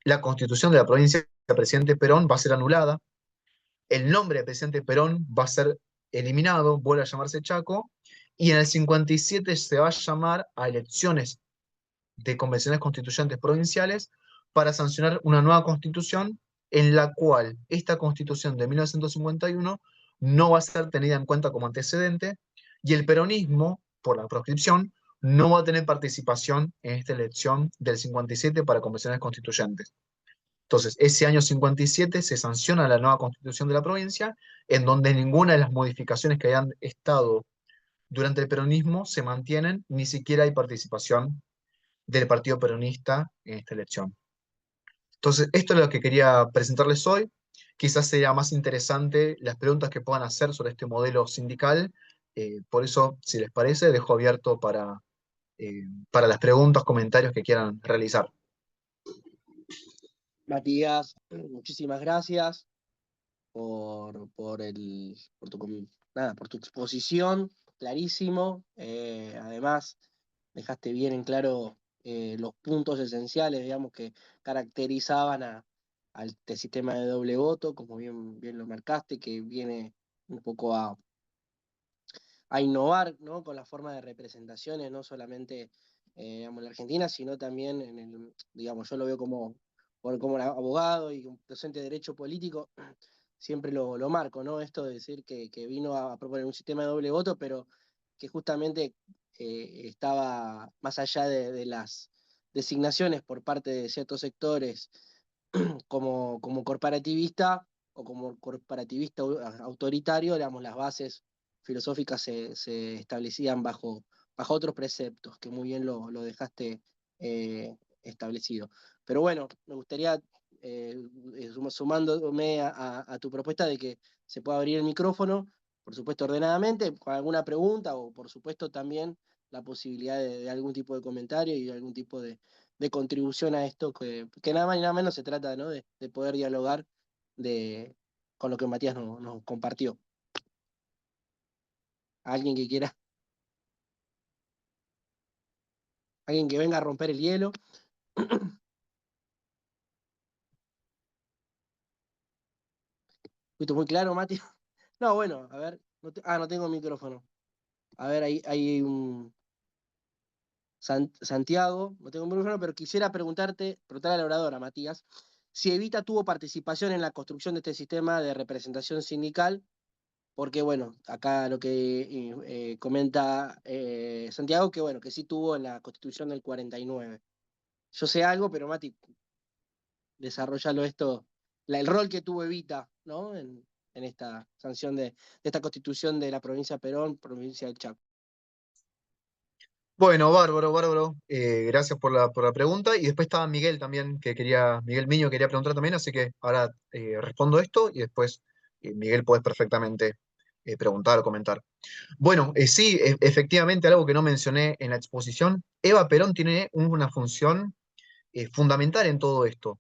la Constitución de la provincia de Presidente Perón va a ser anulada, el nombre de Presidente Perón va a ser eliminado, vuelve a llamarse Chaco, y en el 57 se va a llamar a elecciones de convenciones constituyentes provinciales para sancionar una nueva constitución en la cual esta constitución de 1951 no va a ser tenida en cuenta como antecedente y el peronismo, por la proscripción, no va a tener participación en esta elección del 57 para convenciones constituyentes. Entonces, ese año 57 se sanciona la nueva constitución de la provincia, en donde ninguna de las modificaciones que hayan estado durante el peronismo se mantienen, ni siquiera hay participación del Partido Peronista en esta elección. Entonces, esto es lo que quería presentarles hoy. Quizás sea más interesante las preguntas que puedan hacer sobre este modelo sindical. Por eso, si les parece, dejo abierto para las preguntas, comentarios que quieran realizar. Matías, muchísimas gracias por tu exposición, clarísimo. Además, dejaste bien en claro los puntos esenciales, digamos, que caracterizaban a este sistema de doble voto, como bien lo marcaste, que viene un poco a innovar, ¿no? Con la forma de representaciones, no solamente digamos, en la Argentina, sino también digamos, yo lo veo como abogado y un docente de derecho político, siempre lo marco, ¿no? Esto de decir que vino a proponer un sistema de doble voto, pero que justamente estaba más allá de las designaciones por parte de ciertos sectores como corporativista o como corporativista autoritario, digamos, las bases filosóficas se establecían bajo otros preceptos, que muy bien lo dejaste establecido. Pero bueno, me gustaría, sumándome a tu propuesta de que se pueda abrir el micrófono, por supuesto ordenadamente, con alguna pregunta o por supuesto también la posibilidad de algún tipo de comentario y algún tipo de contribución a esto, que nada más y nada menos se trata, ¿no? de poder dialogar con lo que Matías nos compartió. Alguien que quiera, alguien que venga a romper el hielo. ¿Fuiste muy claro, Mati? No, bueno, a ver. No tengo micrófono. A ver, ahí hay un Santiago, no tengo micrófono, pero quisiera preguntar a la oradora, Matías, si Evita tuvo participación en la construcción de este sistema de representación sindical, porque bueno, acá lo que comenta Santiago, que bueno, que sí tuvo en la Constitución del 49. Yo sé algo, pero Mati, desarrollalo esto, el rol que tuvo Evita, ¿no? En esta sanción de esta Constitución de la provincia de Perón, provincia del Chaco. Bueno, bárbaro, bárbaro. Gracias por la pregunta. Y después estaba Miguel también, Miguel Miño quería preguntar también, así que ahora respondo esto y después Miguel puedes perfectamente preguntar o comentar. Bueno, sí, efectivamente, algo que no mencioné en la exposición, Eva Perón tiene una función fundamental en todo esto.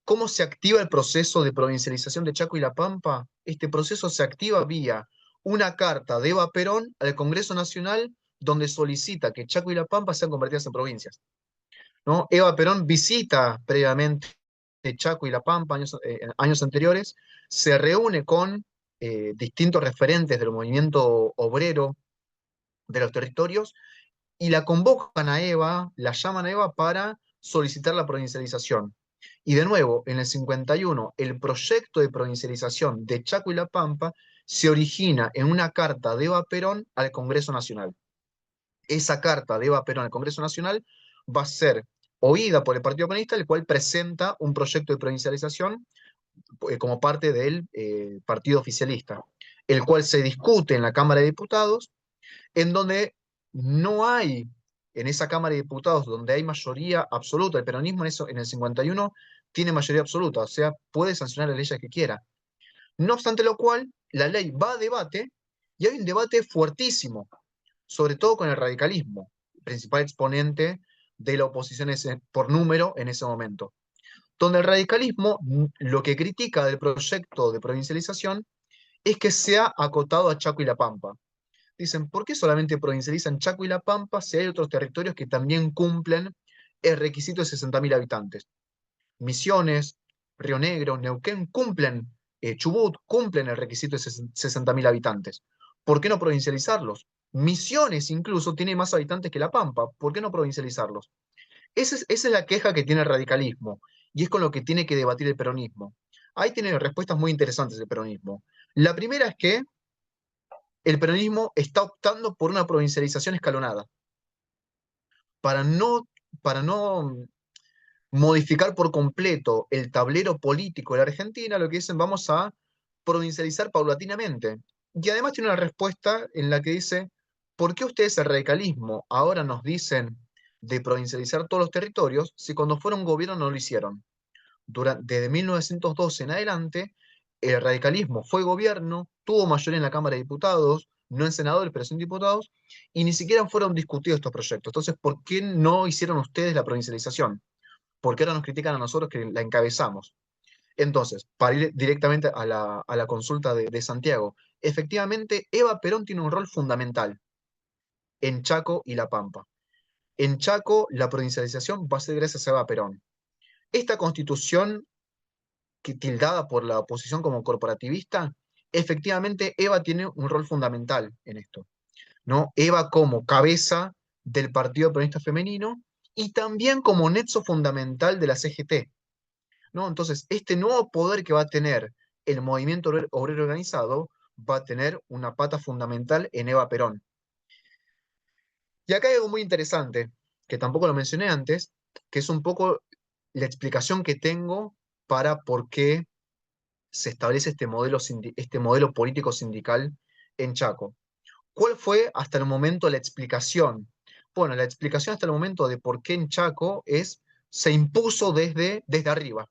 ¿Cómo se activa el proceso de provincialización de Chaco y La Pampa? Este proceso se activa vía una carta de Eva Perón al Congreso Nacional donde solicita que Chaco y La Pampa sean convertidas en provincias, ¿no? Eva Perón visita previamente Chaco y La Pampa años anteriores, se reúne con distintos referentes del movimiento obrero de los territorios y la convocan a Eva, la llaman a Eva para solicitar la provincialización. Y de nuevo, en el 51, el proyecto de provincialización de Chaco y La Pampa se origina en una carta de Eva Perón al Congreso Nacional. Esa carta de Eva Perón al Congreso Nacional va a ser oída por el Partido Comunista, el cual presenta un proyecto de provincialización como parte del partido oficialista, el cual se discute en la Cámara de Diputados, en donde no hay, en esa Cámara de Diputados, donde hay mayoría absoluta, el peronismo en el 51 tiene mayoría absoluta, o sea, puede sancionar las leyes que quiera. No obstante lo cual, la ley va a debate y hay un debate fuertísimo, sobre todo con el radicalismo, principal exponente de la oposición por número en ese momento, donde el radicalismo lo que critica del proyecto de provincialización es que sea acotado a Chaco y La Pampa. Dicen, ¿por qué solamente provincializan Chaco y La Pampa si hay otros territorios que también cumplen el requisito de 60.000 habitantes? Misiones, Río Negro, Neuquén cumplen, Chubut cumplen el requisito de 60.000 habitantes. ¿Por qué no provincializarlos? Misiones incluso tiene más habitantes que La Pampa. ¿Por qué no provincializarlos? Esa es la queja que tiene el radicalismo y es con lo que tiene que debatir el peronismo. Ahí tiene respuestas muy interesantes el peronismo. La primera es que el peronismo está optando por una provincialización escalonada para no, para no modificar por completo el tablero político de la Argentina. Lo que dicen, vamos a provincializar paulatinamente. Y además tiene una respuesta en la que dice, ¿por qué ustedes el radicalismo ahora nos dicen de provincializar todos los territorios si cuando fueron gobierno no lo hicieron? Desde 1912 en adelante, el radicalismo fue gobierno, tuvo mayoría en la Cámara de Diputados, no en senadores, pero sí en diputados, y ni siquiera fueron discutidos estos proyectos. Entonces, ¿por qué no hicieron ustedes la provincialización? Porque ahora nos critican a nosotros que la encabezamos. Entonces, para ir directamente a la consulta de Santiago, efectivamente, Eva Perón tiene un rol fundamental en Chaco y La Pampa. En Chaco, la provincialización va a ser gracias a Eva Perón. Esta constitución, tildada por la oposición como corporativista, efectivamente Eva tiene un rol fundamental en esto, ¿no? Eva como cabeza del Partido Peronista Femenino y también como nexo fundamental de la CGT, ¿no? Entonces, este nuevo poder que va a tener el movimiento obrero organizado va a tener una pata fundamental en Eva Perón. Y acá hay algo muy interesante, que tampoco lo mencioné antes, que es un poco la explicación que tengo para por qué se establece este modelo político sindical en Chaco. ¿Cuál fue hasta el momento la explicación? Bueno, la explicación hasta el momento de por qué en Chaco se impuso desde arriba.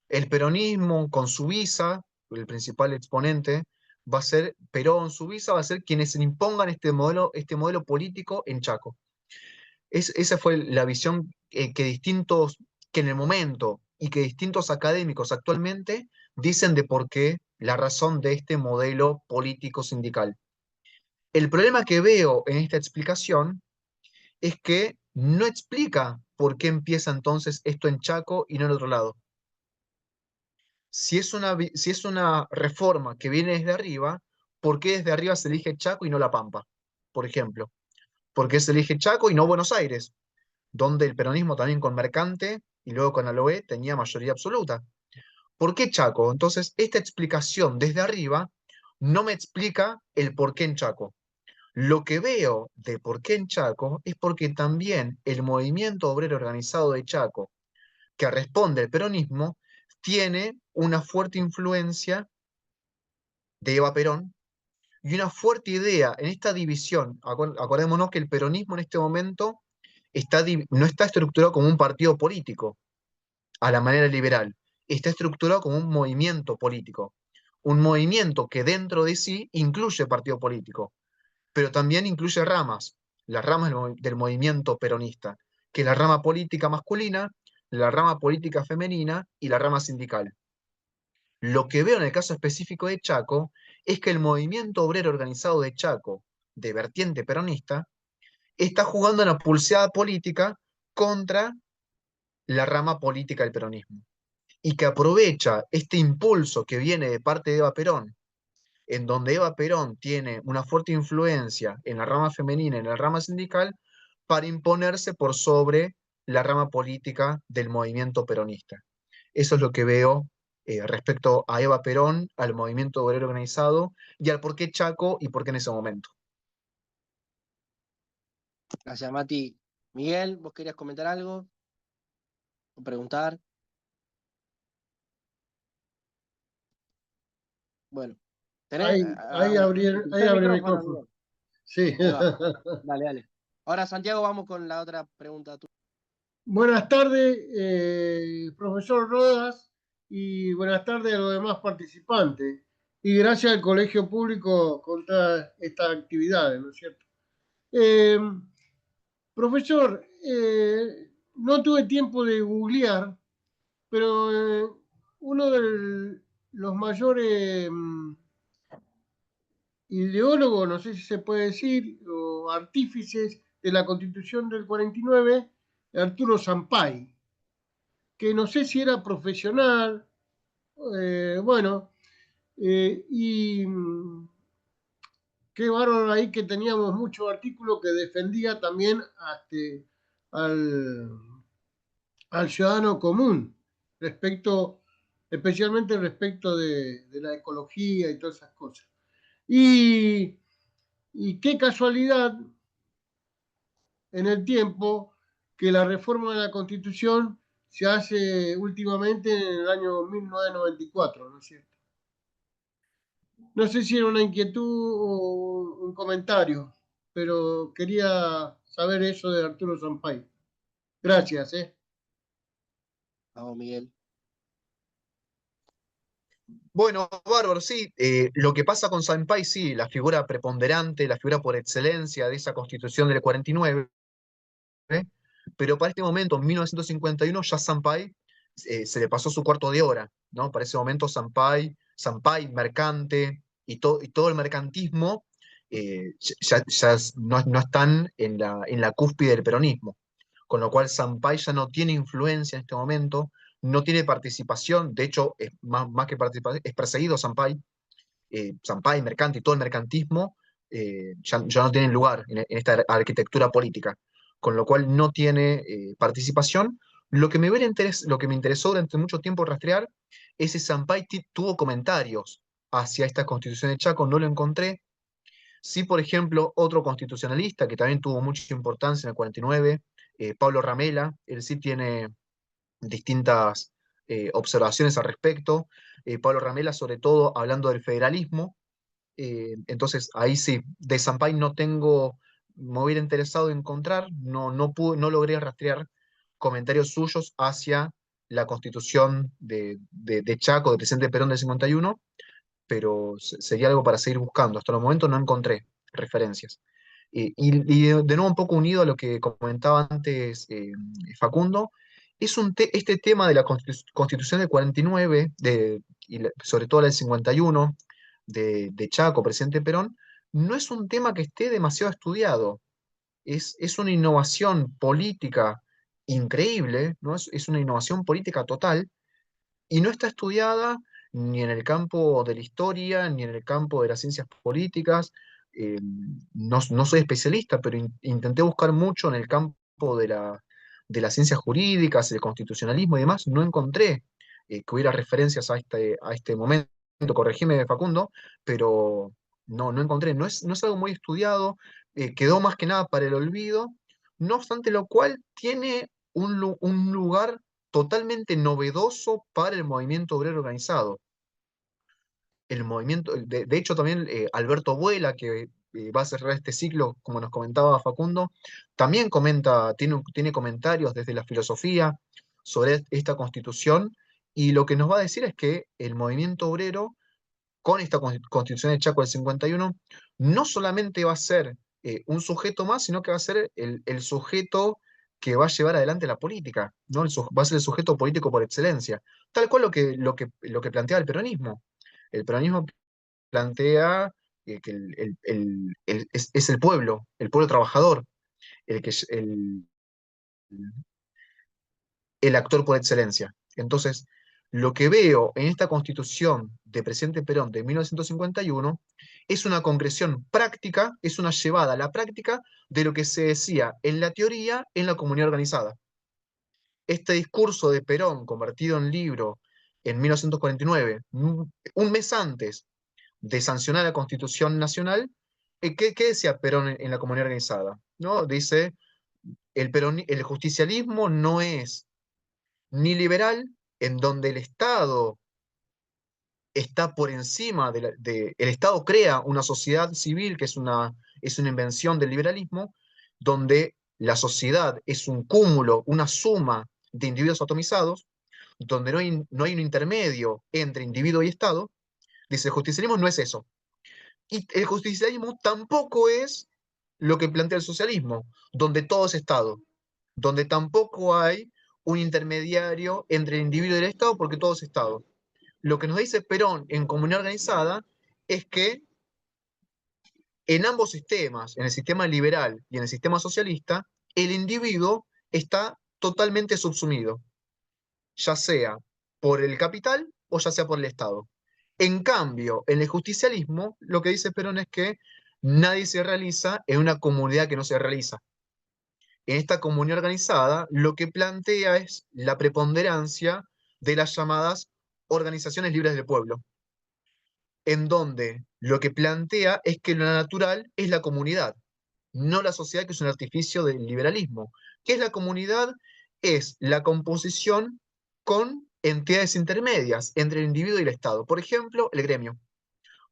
El peronismo con Subiza, el principal exponente, va a ser Perón, Subiza, va a ser quienes impongan este modelo político en Chaco. Esa fue la visión que en el momento y que distintos académicos actualmente dicen de por qué la razón de este modelo político sindical. El problema que veo en esta explicación es que no explica por qué empieza entonces esto en Chaco y no en otro lado. Si es una reforma que viene desde arriba, ¿por qué desde arriba se elige Chaco y no La Pampa? Por ejemplo, ¿por qué se elige Chaco y no Buenos Aires, donde el peronismo también con Mercante y luego con Aloe tenía mayoría absoluta? ¿Por qué Chaco? Entonces, esta explicación desde arriba no me explica el por qué en Chaco. Lo que veo de por qué en Chaco es porque también el movimiento obrero organizado de Chaco, que responde al peronismo, tiene una fuerte influencia de Eva Perón y una fuerte idea en esta división. Acordémonos que el peronismo en este momento no está estructurado como un partido político a la manera liberal, está estructurado como un movimiento político, un movimiento que dentro de sí incluye partido político, pero también incluye ramas, las ramas del movimiento peronista, que es la rama política masculina, la rama política femenina y la rama sindical. Lo que veo en el caso específico de Chaco es que el movimiento obrero organizado de Chaco, de vertiente peronista, está jugando una pulseada política contra la rama política del peronismo y que aprovecha este impulso que viene de parte de Eva Perón, en donde Eva Perón tiene una fuerte influencia en la rama femenina y en la rama sindical, para imponerse por sobre la rama política del movimiento peronista. Eso es lo que veo respecto a Eva Perón, al movimiento obrero organizado y al por qué Chaco y por qué en ese momento. Gracias, Mati. Miguel, ¿vos querías comentar algo o preguntar? Bueno, Ahí utilizá el abrí el micrófono, micrófono. Miguel. Sí. Ahí va. Dale, dale. Ahora, Santiago, vamos con la otra pregunta. Buenas tardes, profesor Rodas, y buenas tardes a los demás participantes. Y gracias al Colegio Público con todas estas actividades, ¿no es cierto? Eh, Profesor, no tuve tiempo de googlear, pero uno de los mayores ideólogos, no sé si se puede decir, o artífices de la Constitución del 49, Arturo Sampay, que no sé si era profesional, bueno, y qué bárbaro ahí que teníamos muchos artículos que defendía también al, al ciudadano común, respecto, especialmente respecto de la ecología y todas esas cosas. Y qué casualidad en el tiempo que la reforma de la Constitución se hace últimamente en el año 1994, ¿no es cierto? No sé si era una inquietud o un comentario, pero quería saber eso de Arturo Sampay. Gracias, ¿eh? Vamos, Miguel. Bueno, bárbaro, sí. Lo que pasa con Sampaio, sí, la figura preponderante, la figura por excelencia de esa constitución del 49, pero para este momento, en 1951, ya Sampaio se le pasó su cuarto de hora, ¿no? Para ese momento Sampaio, Mercante y todo el mercantismo ya no están en la cúspide del peronismo, con lo cual Sampaio ya no tiene influencia en este momento, no tiene participación, de hecho, es más que participación, es perseguido Sampaio, Sampaio, Mercante y todo el mercantismo ya no tienen lugar en esta arquitectura política, con lo cual no tiene participación. Lo que me interesó durante mucho tiempo rastrear es si Sampaio tuvo comentarios hacia esta constitución de Chaco, no lo encontré. Sí, por ejemplo, otro constitucionalista que también tuvo mucha importancia en el 49, Pablo Ramela, él sí tiene distintas observaciones al respecto. Pablo Ramela, sobre todo, hablando del federalismo. Entonces, ahí sí, de Sampaio no tengo, me hubiera interesado en encontrar, no logré rastrear comentarios suyos hacia la constitución de Chaco, del presidente Perón del 51, pero sería algo para seguir buscando. Hasta el momento no encontré referencias. Y de nuevo un poco unido a lo que comentaba antes Facundo, este tema de la Constitución del 49, sobre todo la del 51, de Chaco, presidente Perón, no es un tema que esté demasiado estudiado. Es una innovación política increíble, ¿no? Es una innovación política total y no está estudiada ni en el campo de la historia, ni en el campo de las ciencias políticas. No soy especialista, pero intenté buscar mucho en el campo de las ciencias jurídicas, el constitucionalismo y demás. No encontré que hubiera referencias a este momento. Corregime, Facundo, pero no encontré. No es algo muy estudiado, quedó más que nada para el olvido. No obstante lo cual, tiene un lugar totalmente novedoso para el movimiento obrero organizado. El movimiento, de hecho, también Alberto Vuela, que va a cerrar este ciclo, como nos comentaba Facundo, también tiene comentarios desde la filosofía sobre esta constitución, y lo que nos va a decir es que el movimiento obrero, con esta constitución de Chaco del 51, no solamente va a ser un sujeto más, sino que va a ser el sujeto que va a llevar adelante la política, ¿no? Va a ser el sujeto político por excelencia, tal cual lo que plantea el peronismo. El peronismo plantea que es el pueblo trabajador, el, que, el actor por excelencia. Entonces, lo que veo en esta constitución de presidente Perón de 1951 es una concreción práctica, es una llevada a la práctica de lo que se decía en la teoría en la comunidad organizada. Este discurso de Perón, convertido en libro en 1949, un mes antes de sancionar la Constitución Nacional, ¿qué decía Perón en la comunidad organizada? ¿No? Dice, el justicialismo no es ni liberal, en donde el Estado está por encima el Estado crea una sociedad civil que es una invención del liberalismo, donde la sociedad es un cúmulo, una suma de individuos atomizados, donde no hay un intermedio entre individuo y Estado. Dice, el justicialismo no es eso. Y el justicialismo tampoco es lo que plantea el socialismo, donde todo es Estado, donde tampoco hay un intermediario entre el individuo y el Estado, porque todo es Estado. Lo que nos dice Perón en Comunidad Organizada es que en ambos sistemas, en el sistema liberal y en el sistema socialista, el individuo está totalmente subsumido, ya sea por el capital o ya sea por el Estado. En cambio, en el justicialismo, lo que dice Perón es que nadie se realiza en una comunidad que no se realiza. En esta comunidad organizada, lo que plantea es la preponderancia de las llamadas organizaciones libres del pueblo, en donde lo que plantea es que lo natural es la comunidad, no la sociedad, que es un artificio del liberalismo. ¿Qué es la comunidad? Es la composición con entidades intermedias entre el individuo y el Estado. Por ejemplo, el gremio.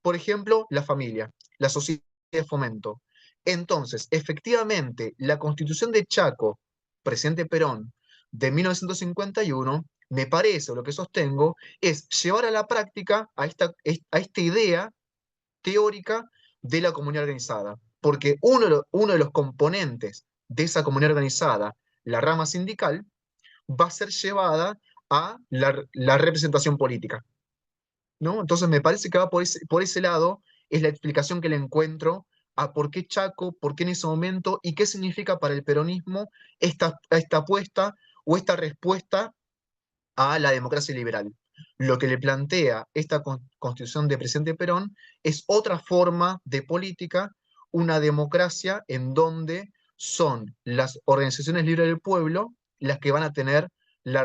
Por ejemplo, la familia, la sociedad de fomento. Entonces, efectivamente, la Constitución de Chaco, presidente Perón, de 1951, me parece, o lo que sostengo, es llevar a la práctica a esta idea teórica de la comunidad organizada. Porque uno de los componentes de esa comunidad organizada, la rama sindical, va a ser llevada a la representación política, ¿no? Entonces me parece que va por ese lado, es la explicación que le encuentro a por qué Chaco, por qué en ese momento y qué significa para el peronismo esta apuesta o esta respuesta a la democracia liberal. Lo que le plantea esta constitución de presidente Perón es otra forma de política, una democracia en donde son las organizaciones libres del pueblo las que van a tener la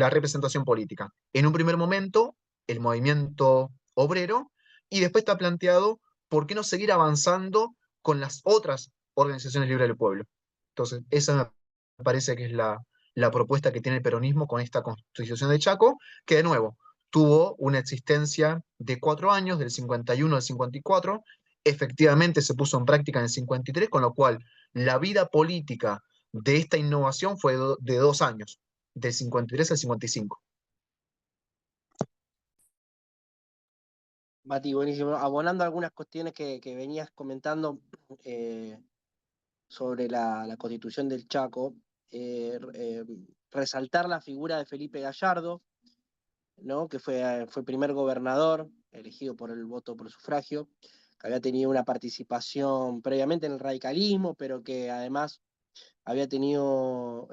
representación política. En un primer momento, el movimiento obrero, y después está planteado por qué no seguir avanzando con las otras organizaciones libres del pueblo. Entonces, esa me parece que es la propuesta que tiene el peronismo con esta constitución de Chaco, que de nuevo tuvo una existencia de 4 años, del 51 al 54, efectivamente se puso en práctica en el 53, con lo cual la vida política de esta innovación fue de 2 años, del 53 al 55. Mati, buenísimo. Abonando algunas cuestiones que venías comentando eh, sobre la Constitución del Chaco, resaltar la figura de Felipe Gallardo, ¿no? Que fue primer gobernador elegido por el voto por sufragio, que había tenido una participación previamente en el radicalismo, pero que además había tenido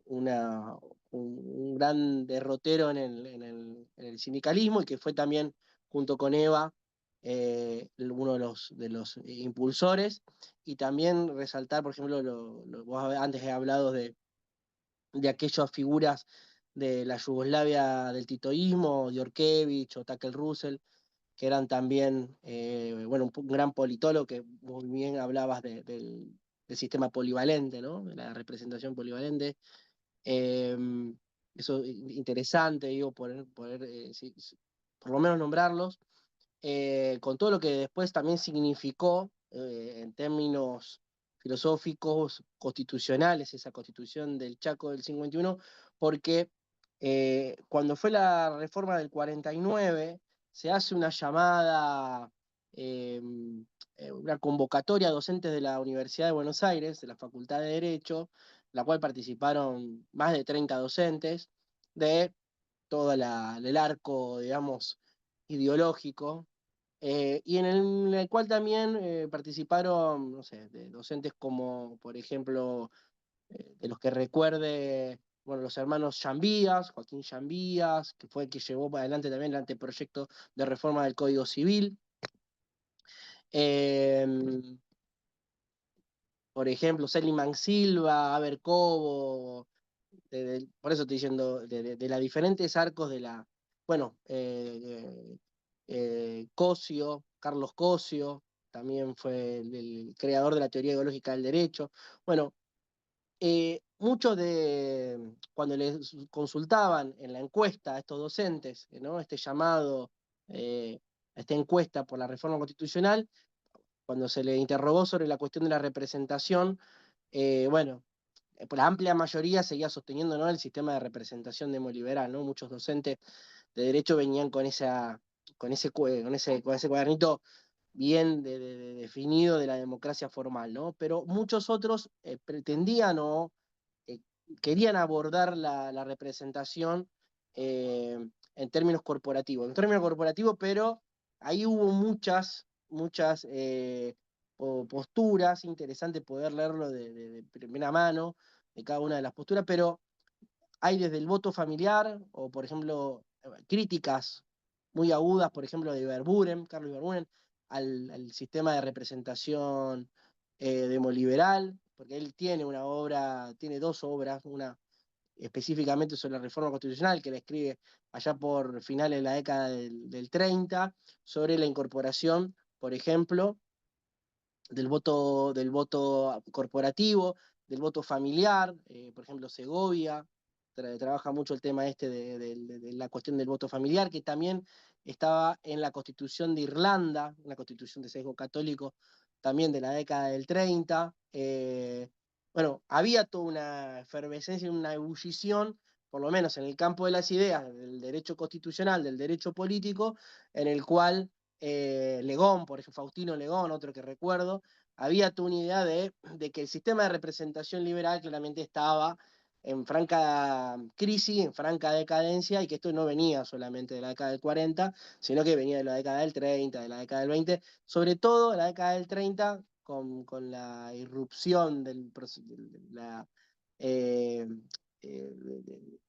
un gran derrotero en el sindicalismo, y que fue también, junto con Eva, uno de los impulsores. Y también resaltar, por ejemplo, vos antes he hablado de aquellas figuras de la Yugoslavia del titoísmo, Djorkaević o Takel Russell, que eran también, bueno, un gran politólogo, que muy bien hablabas del sistema polivalente, ¿no? De la representación polivalente. Eh, Eso es interesante, digo, poder por lo menos nombrarlos, con todo lo que después también significó en términos filosóficos, constitucionales, esa constitución del Chaco del 51, porque cuando fue la reforma del 49, se hace una llamada, eh, una convocatoria a docentes de la Universidad de Buenos Aires, de la Facultad de Derecho, en la cual participaron más de 30 docentes de todo el arco, digamos, ideológico, y en el cual también participaron, no sé, de docentes como, por ejemplo, de los que recuerde, bueno, los hermanos Llambías, Joaquín Llambías, que fue el que llevó adelante también el anteproyecto de reforma del Código Civil. Eh, por ejemplo, Seliman Silva, Aber Cobo, por eso estoy diciendo, de las diferentes arcos de la, bueno, Cosio, Carlos Cosio, también fue el creador de la teoría ideológica del derecho. Bueno, muchos cuando les consultaban en la encuesta a estos docentes, ¿no? Este llamado, esta encuesta por la reforma constitucional, cuando se le interrogó sobre la cuestión de la representación, bueno, por la amplia mayoría seguía sosteniendo, ¿no?, el sistema de representación demoliberal, ¿no? Muchos docentes de derecho venían con ese cuadernito bien definido de la democracia formal, ¿no? Pero muchos otros pretendían o eh, querían abordar la representación en términos corporativos, pero ahí hubo muchas posturas, interesante poder leerlo de primera mano, de cada una de las posturas, pero hay desde el voto familiar, o por ejemplo, críticas muy agudas, por ejemplo, de Ibarbúren, Carlos Ibarbúren, al sistema de representación demoliberal, porque él tiene una obra, tiene dos obras, una específicamente sobre la reforma constitucional, que la escribe allá por finales de la década del 30, sobre la incorporación, por ejemplo, del voto corporativo, del voto familiar, por ejemplo, Segovia trabaja mucho el tema este de la cuestión del voto familiar, que también estaba en la Constitución de Irlanda, una constitución de sesgo católico también de la década del 30. Bueno, había toda una efervescencia, una ebullición, por lo menos en el campo de las ideas, del derecho constitucional, del derecho político, en el cual Legón, por ejemplo, Faustino Legón, otro que recuerdo, había toda una idea de que el sistema de representación liberal claramente estaba en franca crisis, en franca decadencia, y que esto no venía solamente de la década del 40, sino que venía de la década del 30, de la década del 20, sobre todo de la década del 30, con la irrupción eh,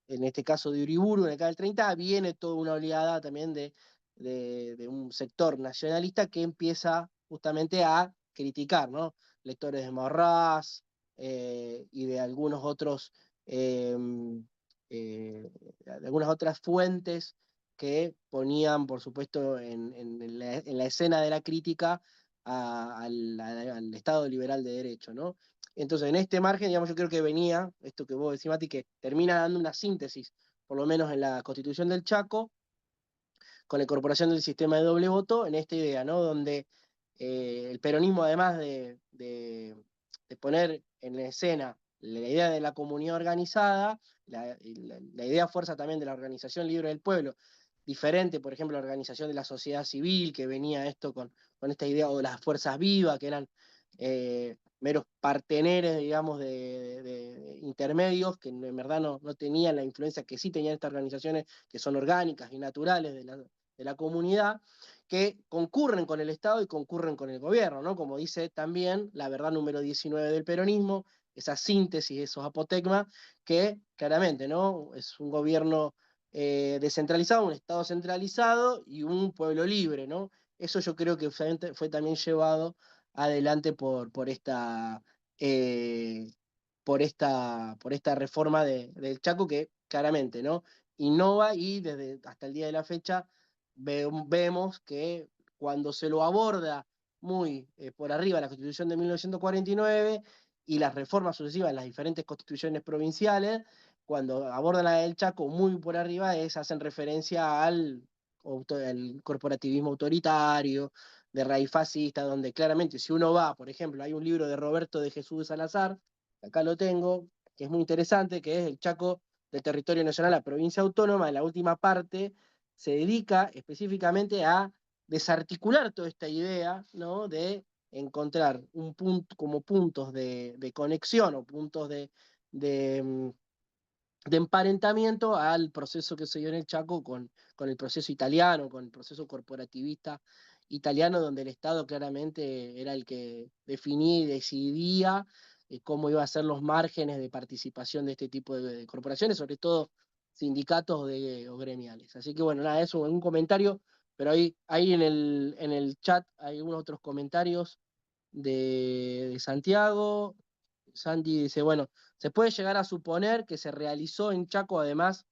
en este caso de Uriburu, en la década del 30, viene toda una oleada también de un sector nacionalista que empieza justamente a criticar, ¿no? Lectores de Marras y de algunos otros, eh, de algunas otras fuentes que ponían, por supuesto, en la escena de la crítica al Estado liberal de derecho, ¿no? Entonces, en este margen, digamos, yo creo que venía, esto que vos decís, Mati, que termina dando una síntesis, por lo menos en la Constitución del Chaco, con la incorporación del sistema de doble voto, en esta idea, ¿no? Donde el peronismo, además de poner en escena la idea de la comunidad organizada, la idea fuerza también de la organización libre del pueblo, diferente, por ejemplo, la organización de la sociedad civil, que venía esto con esta idea, o las fuerzas vivas, que eran meros parteneres, digamos, de intermedios, que en verdad no tenían la influencia que sí tenían estas organizaciones, que son orgánicas y naturales de la comunidad, que concurren con el Estado y concurren con el gobierno, ¿no? Como dice también la verdad número 19 del peronismo, esa síntesis, esos apotegmas, que claramente, ¿no? Es un gobierno descentralizado, un Estado centralizado y un pueblo libre, ¿no? Eso yo creo que fue también llevado adelante eh, por esta reforma del Chaco, que claramente, ¿no? Innova, y desde hasta el día de la fecha vemos que cuando se lo aborda muy por arriba la Constitución de 1949 y las reformas sucesivas en las diferentes constituciones provinciales, cuando abordan la del Chaco muy por arriba, hacen referencia al corporativismo autoritario, de raíz fascista, donde claramente si uno va, por ejemplo, hay un libro de Roberto de Jesús Salazar, acá lo tengo, que es muy interesante, que es El Chaco del Territorio Nacional a Provincia Autónoma. En la última parte se dedica específicamente a desarticular toda esta idea, ¿no? De encontrar un punto, como puntos de conexión o puntos de de emparentamiento al proceso que se dio en el Chaco con el proceso italiano, con el proceso corporativista italiano, donde el Estado claramente era el que definía y decidía cómo iban a ser los márgenes de participación de este tipo de corporaciones, sobre todo sindicatos o gremiales. Así que bueno, nada, eso, un comentario, pero ahí en el chat hay unos otros comentarios de Santiago. Santi dice, bueno, se puede llegar a suponer que se realizó en Chaco, además,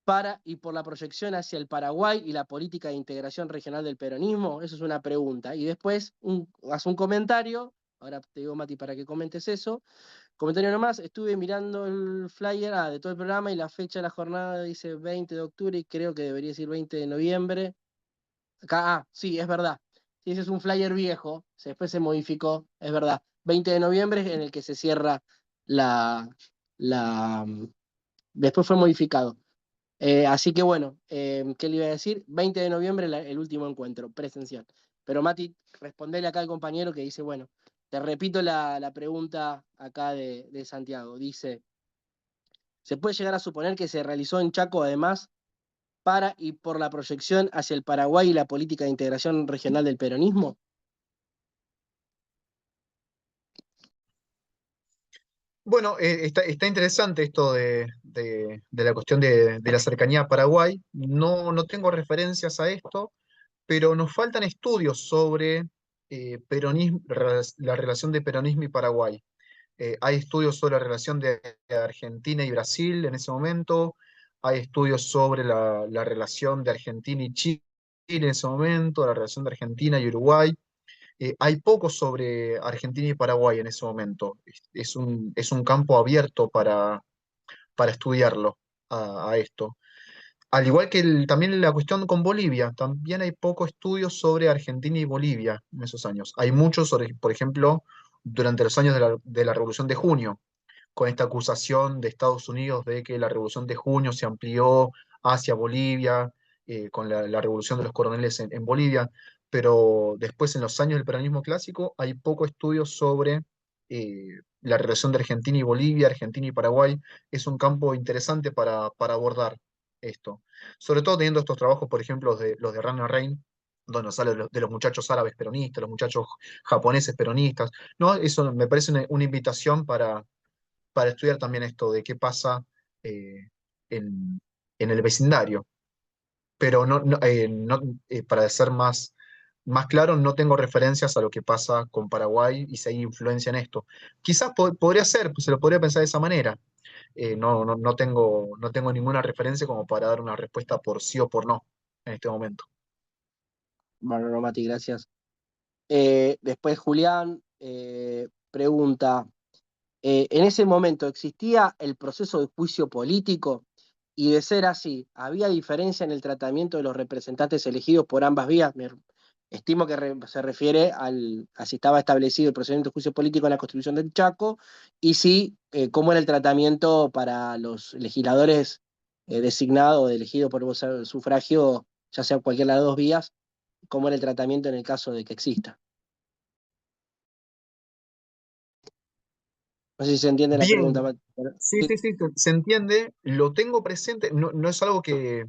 para y por la proyección hacia el Paraguay y la política de integración regional del peronismo. Eso es una pregunta. Y después hace un comentario, ahora te digo, Mati, para que comentes eso. Comentario nomás, estuve mirando el flyer de todo el programa, y la fecha de la jornada dice 20 de octubre y creo que debería decir 20 de noviembre. Acá, sí, es verdad. Sí, ese es un flyer viejo, después se modificó, es verdad. 20 de noviembre es en el que se cierra la... la después fue modificado. Así que bueno, ¿qué le iba a decir? 20 de noviembre el último encuentro presencial. Pero Mati, respondele acá al compañero que dice, bueno, te repito la pregunta acá de Santiago. Dice, ¿se puede llegar a suponer que se realizó en Chaco, además, para y por la proyección hacia el Paraguay y la política de integración regional del peronismo? Bueno, está interesante esto de la cuestión de la cercanía a Paraguay. No tengo referencias a esto, pero nos faltan estudios sobre peronismo, la relación de peronismo y Paraguay. Hay estudios sobre la relación de Argentina y Brasil en ese momento, hay estudios sobre la relación de Argentina y Chile en ese momento, la relación de Argentina y Uruguay. Hay poco sobre Argentina y Paraguay en ese momento. Es un campo abierto para estudiarlo a esto. Al igual que también la cuestión con Bolivia, también hay poco estudio sobre Argentina y Bolivia en esos años. Hay muchos sobre, por ejemplo, durante los años de la Revolución de Junio, con esta acusación de Estados Unidos de que la Revolución de Junio se amplió hacia Bolivia, con la Revolución de los Coroneles en Bolivia, pero después en los años del peronismo clásico hay poco estudio sobre la relación de Argentina y Bolivia, Argentina y Paraguay. Es un campo interesante para abordar esto. Sobre todo teniendo estos trabajos, por ejemplo, los de Rana Rein, donde nos habla de los muchachos árabes peronistas, los muchachos japoneses peronistas. ¿No? Eso me parece una invitación para estudiar también esto de qué pasa eh, en, en el vecindario. Pero para ser más claro, no tengo referencias a lo que pasa con Paraguay y si hay influencia en esto. Quizás podría ser, pues se lo podría pensar de esa manera. No tengo ninguna referencia como para dar una respuesta por sí o por no en este momento. Bueno, no, Mati, gracias. Después Julián pregunta, ¿en ese momento existía el proceso de juicio político? Y de ser así, ¿había diferencia en el tratamiento de los representantes elegidos por ambas vías? Estimo que se refiere a si estaba establecido el procedimiento de juicio político en la Constitución del Chaco y si, cómo era el tratamiento para los legisladores designados o elegidos por sufragio, ya sea cualquiera de las dos vías, cómo era el tratamiento en el caso de que exista. No sé si se entiende la pregunta, Bien, Mati. sí, Sí, sí, sí, se entiende, lo tengo presente, no es algo que,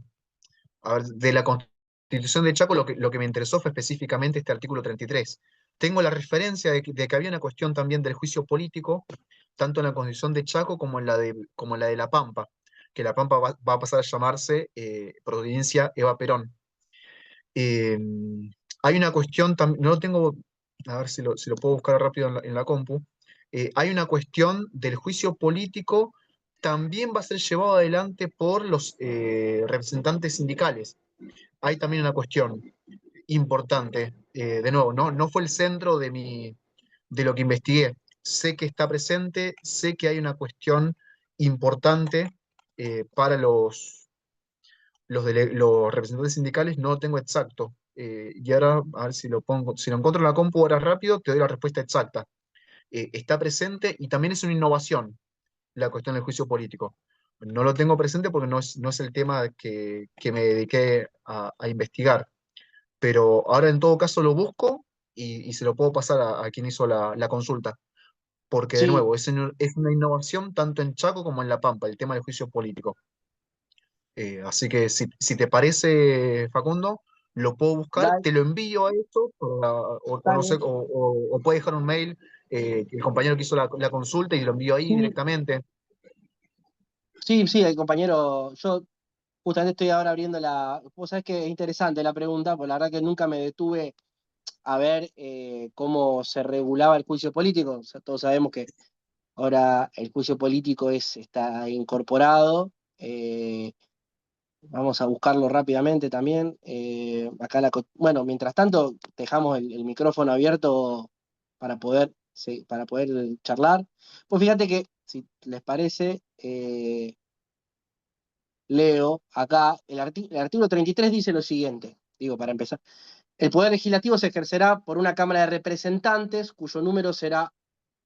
a ver, de la Constitución de Chaco lo que me interesó fue específicamente este artículo 33. Tengo la referencia de que había una cuestión también del juicio político, tanto en la Constitución de Chaco como en la de La Pampa, que La Pampa va a pasar a llamarse Providencia Eva Perón. Eh, Hay una cuestión, no lo tengo, a ver si lo puedo buscar rápido en la compu. Hay una cuestión del juicio político, también va a ser llevado adelante por los representantes sindicales. Hay también una cuestión importante, de nuevo, no fue el centro de lo que investigué. Sé que está presente, sé que hay una cuestión importante para los representantes sindicales, no lo tengo exacto. Y ahora, a ver si lo encuentro en la compu ahora rápido, te doy la respuesta exacta. Está presente y también es una innovación la cuestión del juicio político. No lo tengo presente porque no es el tema que me dediqué a investigar, pero ahora en todo caso lo busco y se lo puedo pasar a quien hizo la consulta, porque de sí, nuevo, es una innovación tanto en Chaco como en La Pampa, el tema del juicio político. Así que si te parece, Facundo, lo puedo buscar, dale, te lo envío a esto, o no sé, dale. o puedes dejar un mail, el compañero que hizo la consulta y lo envío ahí Sí, directamente. sí, sí, el compañero, yo justamente estoy ahora abriendo vos sabés que es interesante la pregunta, porque la verdad que nunca me detuve a ver cómo se regulaba el juicio político. O sea, todos sabemos que ahora el juicio político está incorporado. Vamos a buscarlo rápidamente también. Acá bueno, mientras tanto, dejamos el micrófono abierto para poder, sí, para poder charlar. Pues fíjate que, si les parece, leo acá, el artículo 33 dice lo siguiente, digo, para empezar. El poder legislativo se ejercerá por una Cámara de Representantes, cuyo número será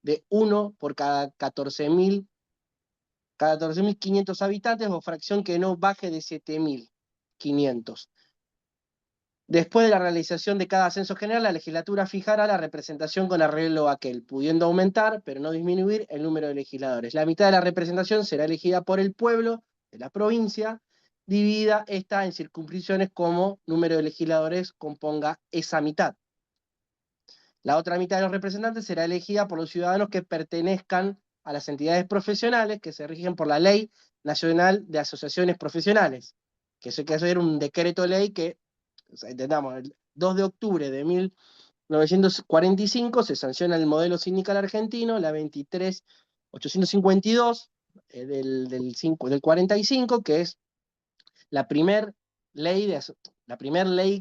de uno por cada 14.500 habitantes o fracción que no baje de 7.500. Después de la realización de cada censo general, la legislatura fijará la representación con arreglo a aquel, pudiendo aumentar, pero no disminuir, el número de legisladores. La mitad de la representación será elegida por el pueblo de la provincia, dividida esta en circunscripciones como número de legisladores componga esa mitad. La otra mitad de los representantes será elegida por los ciudadanos que pertenezcan a las entidades profesionales que se rigen por la Ley Nacional de Asociaciones Profesionales, que eso hay que hacer un decreto de ley que, o sea, entendamos, 2 de octubre de 1945 se sanciona el modelo sindical argentino, la 23.852 del 45, que es la primer ley,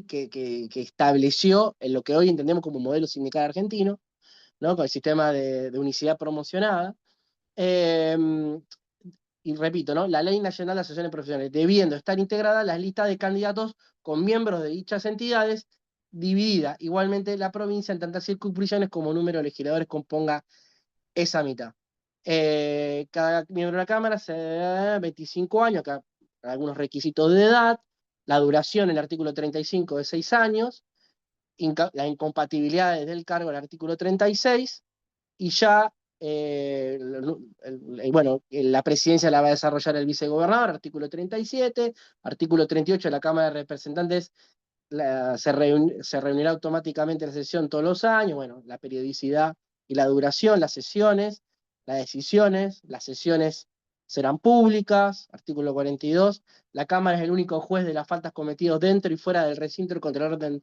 que estableció en lo que hoy entendemos como modelo sindical argentino, ¿no? Con el sistema de unicidad promocionada. Eh, y repito, ¿no? La Ley Nacional de Asociaciones Profesionales, debiendo estar integrada las listas de candidatos con miembros de dichas entidades, dividida igualmente la provincia en tantas circunscripciones como número de legisladores componga esa mitad. Cada miembro de la Cámara se 25 años, acá algunos requisitos de edad, la duración, el artículo 35 de 6 años, la incompatibilidad del cargo, el artículo 36, y ya, bueno, la presidencia la va a desarrollar el vicegobernador, artículo 37, artículo 38, la Cámara de Representantes se reunirá automáticamente en la sesión todos los años, bueno, la periodicidad y la duración, las sesiones, las decisiones, las sesiones serán públicas, artículo 42, la Cámara es el único juez de las faltas cometidas dentro y fuera del recinto contra el orden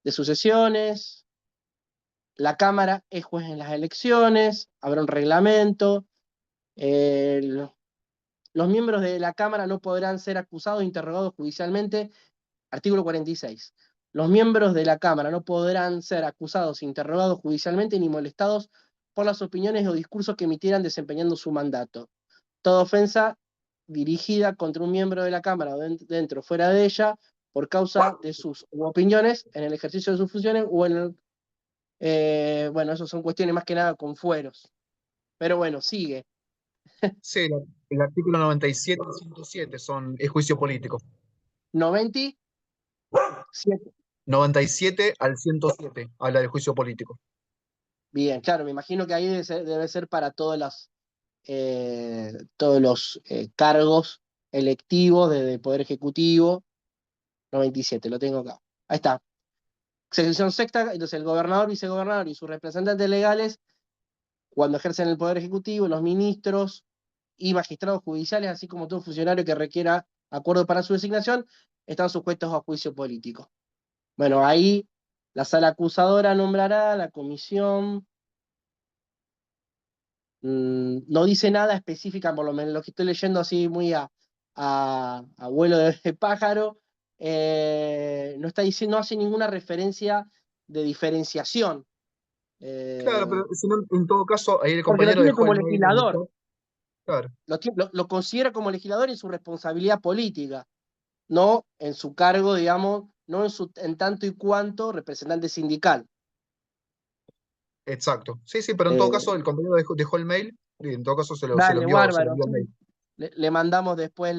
de sus sesiones, la Cámara es juez en las elecciones, habrá un reglamento, los miembros de la Cámara no podrán ser acusados o interrogados judicialmente, artículo 46. Los miembros de la Cámara no podrán ser acusados e interrogados judicialmente ni molestados por las opiniones o discursos que emitieran desempeñando su mandato. Toda ofensa dirigida contra un miembro de la Cámara o dentro o fuera de ella por causa de sus opiniones en el ejercicio de sus funciones o en el bueno, eso son cuestiones más que nada con fueros. Pero bueno, sigue. Sí, el artículo 97 y 107 es juicio político. 97. 97 al 107 habla de juicio político. Bien, claro, me imagino que ahí debe ser para todos los cargos electivos de Poder Ejecutivo. 97, lo tengo acá. Ahí está. Sección sexta, entonces el gobernador, vicegobernador y sus representantes legales, cuando ejercen el Poder Ejecutivo, los ministros y magistrados judiciales, así como todo funcionario que requiera acuerdo para su designación, están sujetos a juicio político. Bueno, ahí la sala acusadora nombrará la comisión. No dice nada específica, por lo menos lo que estoy leyendo así muy a vuelo de pájaro. No está diciendo, no hace ninguna referencia de diferenciación. Claro, eh, pero si no, en todo caso, ahí el Porque lo compañero tiene dejó como el mail en el legislador, chat. Claro, lo considera como legislador en su responsabilidad política, no en su cargo, digamos, no en tanto y cuanto representante sindical. exacto. Sí, sí, pero en todo Eh, caso, el compañero dejó el mail y en todo caso Dale, se lo bárbaro. envió el mail. Le mandamos después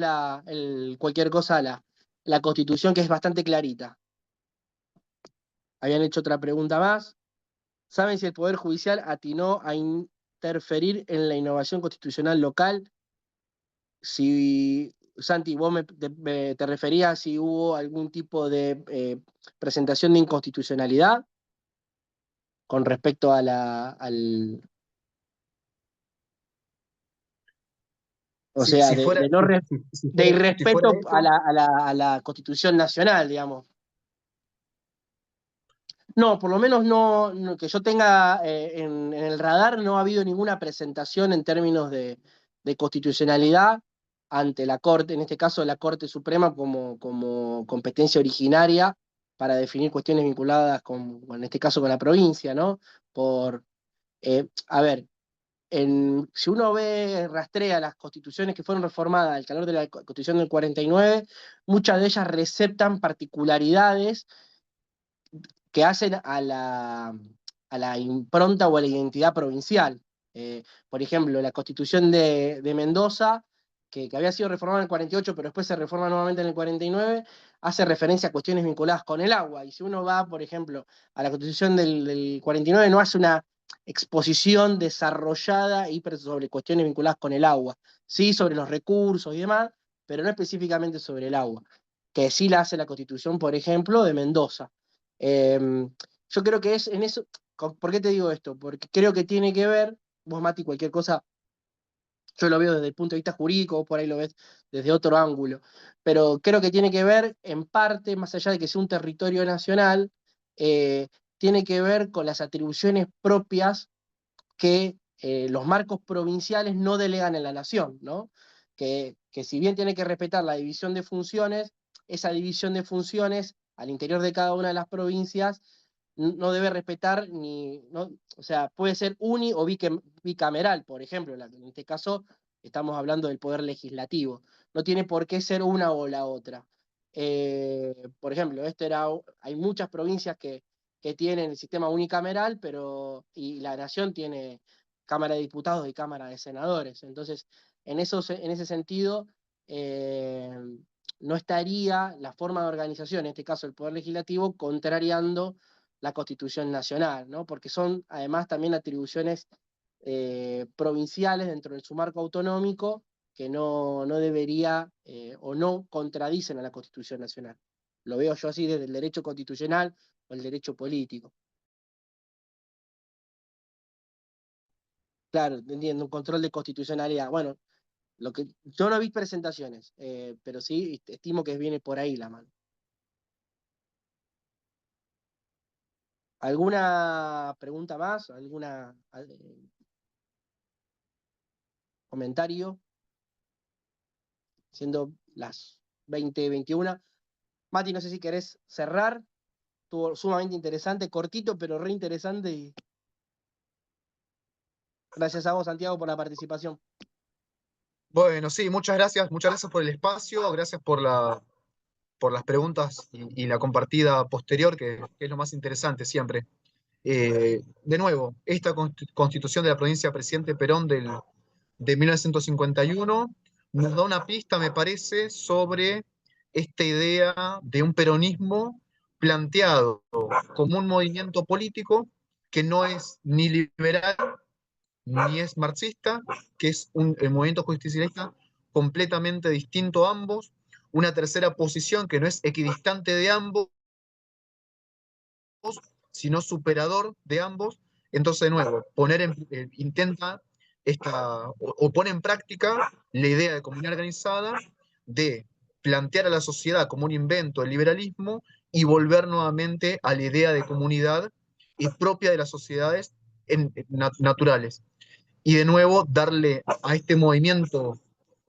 cualquier cosa a la Constitución, que es bastante clarita. Habían hecho otra pregunta más. ¿Saben si el Poder Judicial atinó a interferir en la innovación constitucional local? Si, Santi, vos te referías a si hubo algún tipo de presentación de inconstitucionalidad con respecto a o Si, sea, si fuera, de si fuera irrespeto a eso, la Constitución Nacional, digamos. No, por lo menos que yo tenga en el radar, no ha habido ninguna presentación en términos de constitucionalidad ante la Corte, en este caso la Corte Suprema como competencia originaria para definir cuestiones vinculadas en este caso con la provincia, ¿no? A ver, si uno rastrea las constituciones que fueron reformadas al calor de la Constitución del 49, muchas de ellas receptan particularidades que hacen a la impronta o a la identidad provincial. Por ejemplo, la Constitución de Mendoza, que había sido reformada en el 48, pero después se reforma nuevamente en el 49, hace referencia a cuestiones vinculadas con el agua. Y si uno va, por ejemplo, a la Constitución del 49, no hace una exposición desarrollada sobre cuestiones vinculadas con el agua. Sí, sobre los recursos y demás, pero no específicamente sobre el agua, que sí la hace la Constitución, por ejemplo, de Mendoza. Yo creo que es en eso. ¿Por qué te digo esto? Porque creo que tiene que ver, vos Mati, cualquier cosa, yo lo veo desde el punto de vista jurídico, vos por ahí lo ves desde otro ángulo, pero creo que tiene que ver en parte, más allá de que sea un territorio nacional, tiene que ver con las atribuciones propias que los marcos provinciales no delegan en la nación, ¿no? Que si bien tiene que respetar la división de funciones, esa división de funciones al interior de cada una de las provincias no debe respetar no, o sea, puede ser o bicameral, por ejemplo, en este caso estamos hablando del poder legislativo, no tiene por qué ser una o la otra. Por ejemplo, hay muchas provincias que tienen el sistema unicameral, y la nación tiene Cámara de Diputados y Cámara de Senadores. Entonces, en ese sentido, eh, no estaría la forma de organización, en este caso el Poder Legislativo, contrariando la Constitución Nacional, ¿no? Porque son además también atribuciones provinciales dentro de su marco autonómico que no debería o no contradicen a la Constitución Nacional. Lo veo yo así desde el derecho constitucional o el derecho político. Claro, entiendo, un control de constitucionalidad. Bueno, yo no vi presentaciones, pero sí estimo que viene por ahí la mano. ¿Alguna pregunta más? ¿Alguna comentario? Siendo las 20:21. Mati, no sé si querés cerrar. Estuvo sumamente interesante, cortito, pero re interesante. Y gracias a vos, Santiago, por la participación. Bueno, sí, muchas gracias por el espacio, gracias por las preguntas y la compartida posterior, que es lo más interesante siempre. De nuevo, esta constitución de la provincia de Presidente Perón de 1951 nos da una pista, me parece, sobre esta idea de un peronismo planteado como un movimiento político que no es ni liberal ni es marxista, que es el movimiento justicialista completamente distinto a ambos, una tercera posición que no es equidistante de ambos, sino superador de ambos. Entonces, de nuevo, intenta o pone en práctica la idea de comunidad organizada, de plantear a la sociedad como un invento del liberalismo y volver nuevamente a la idea de comunidad propia de las sociedades naturales. Y de nuevo, darle a este movimiento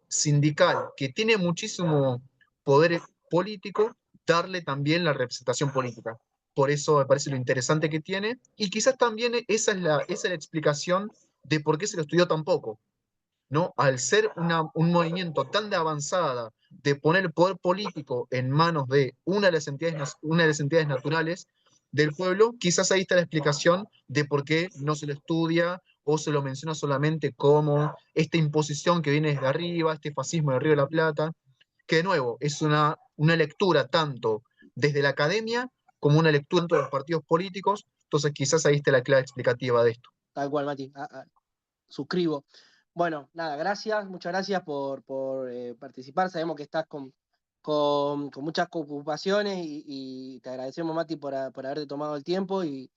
sindical, que tiene muchísimo poder político, darle también la representación política. Por eso me parece lo interesante que tiene, y quizás también esa es la explicación de por qué se lo estudió tan poco, ¿no? Al ser un movimiento tan de avanzada, de poner el poder político en manos de una de las entidades naturales del pueblo, quizás ahí está la explicación de por qué no se lo estudia o se lo menciona solamente como esta imposición que viene desde arriba, este fascismo de Río de la Plata, que de nuevo es una lectura tanto desde la academia como una lectura dentro de los partidos políticos. Entonces quizás ahí está la clave explicativa de esto. Tal cual, Mati. Suscribo. Bueno, nada, gracias, muchas gracias por participar. Sabemos que estás con muchas ocupaciones y te agradecemos, Mati, por haberte tomado el tiempo y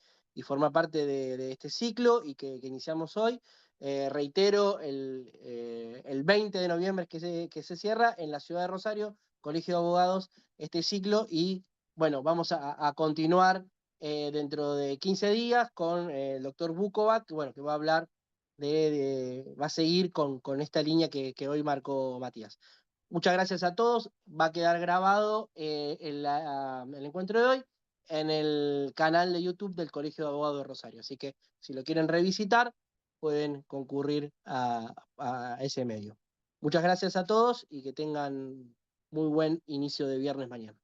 formar parte de este ciclo y que iniciamos hoy. Reitero, el 20 de noviembre que se cierra en la ciudad de Rosario, Colegio de Abogados, este ciclo y bueno, vamos a continuar dentro de 15 días con el doctor Bukovac, bueno, que va a hablar va a seguir con esta línea que hoy marcó Matías. Muchas gracias a todos. Va a quedar grabado el encuentro de hoy en el canal de YouTube del Colegio de Abogados de Rosario. Así que si lo quieren revisitar, pueden concurrir a ese medio. Muchas gracias a todos y que tengan muy buen inicio de viernes mañana.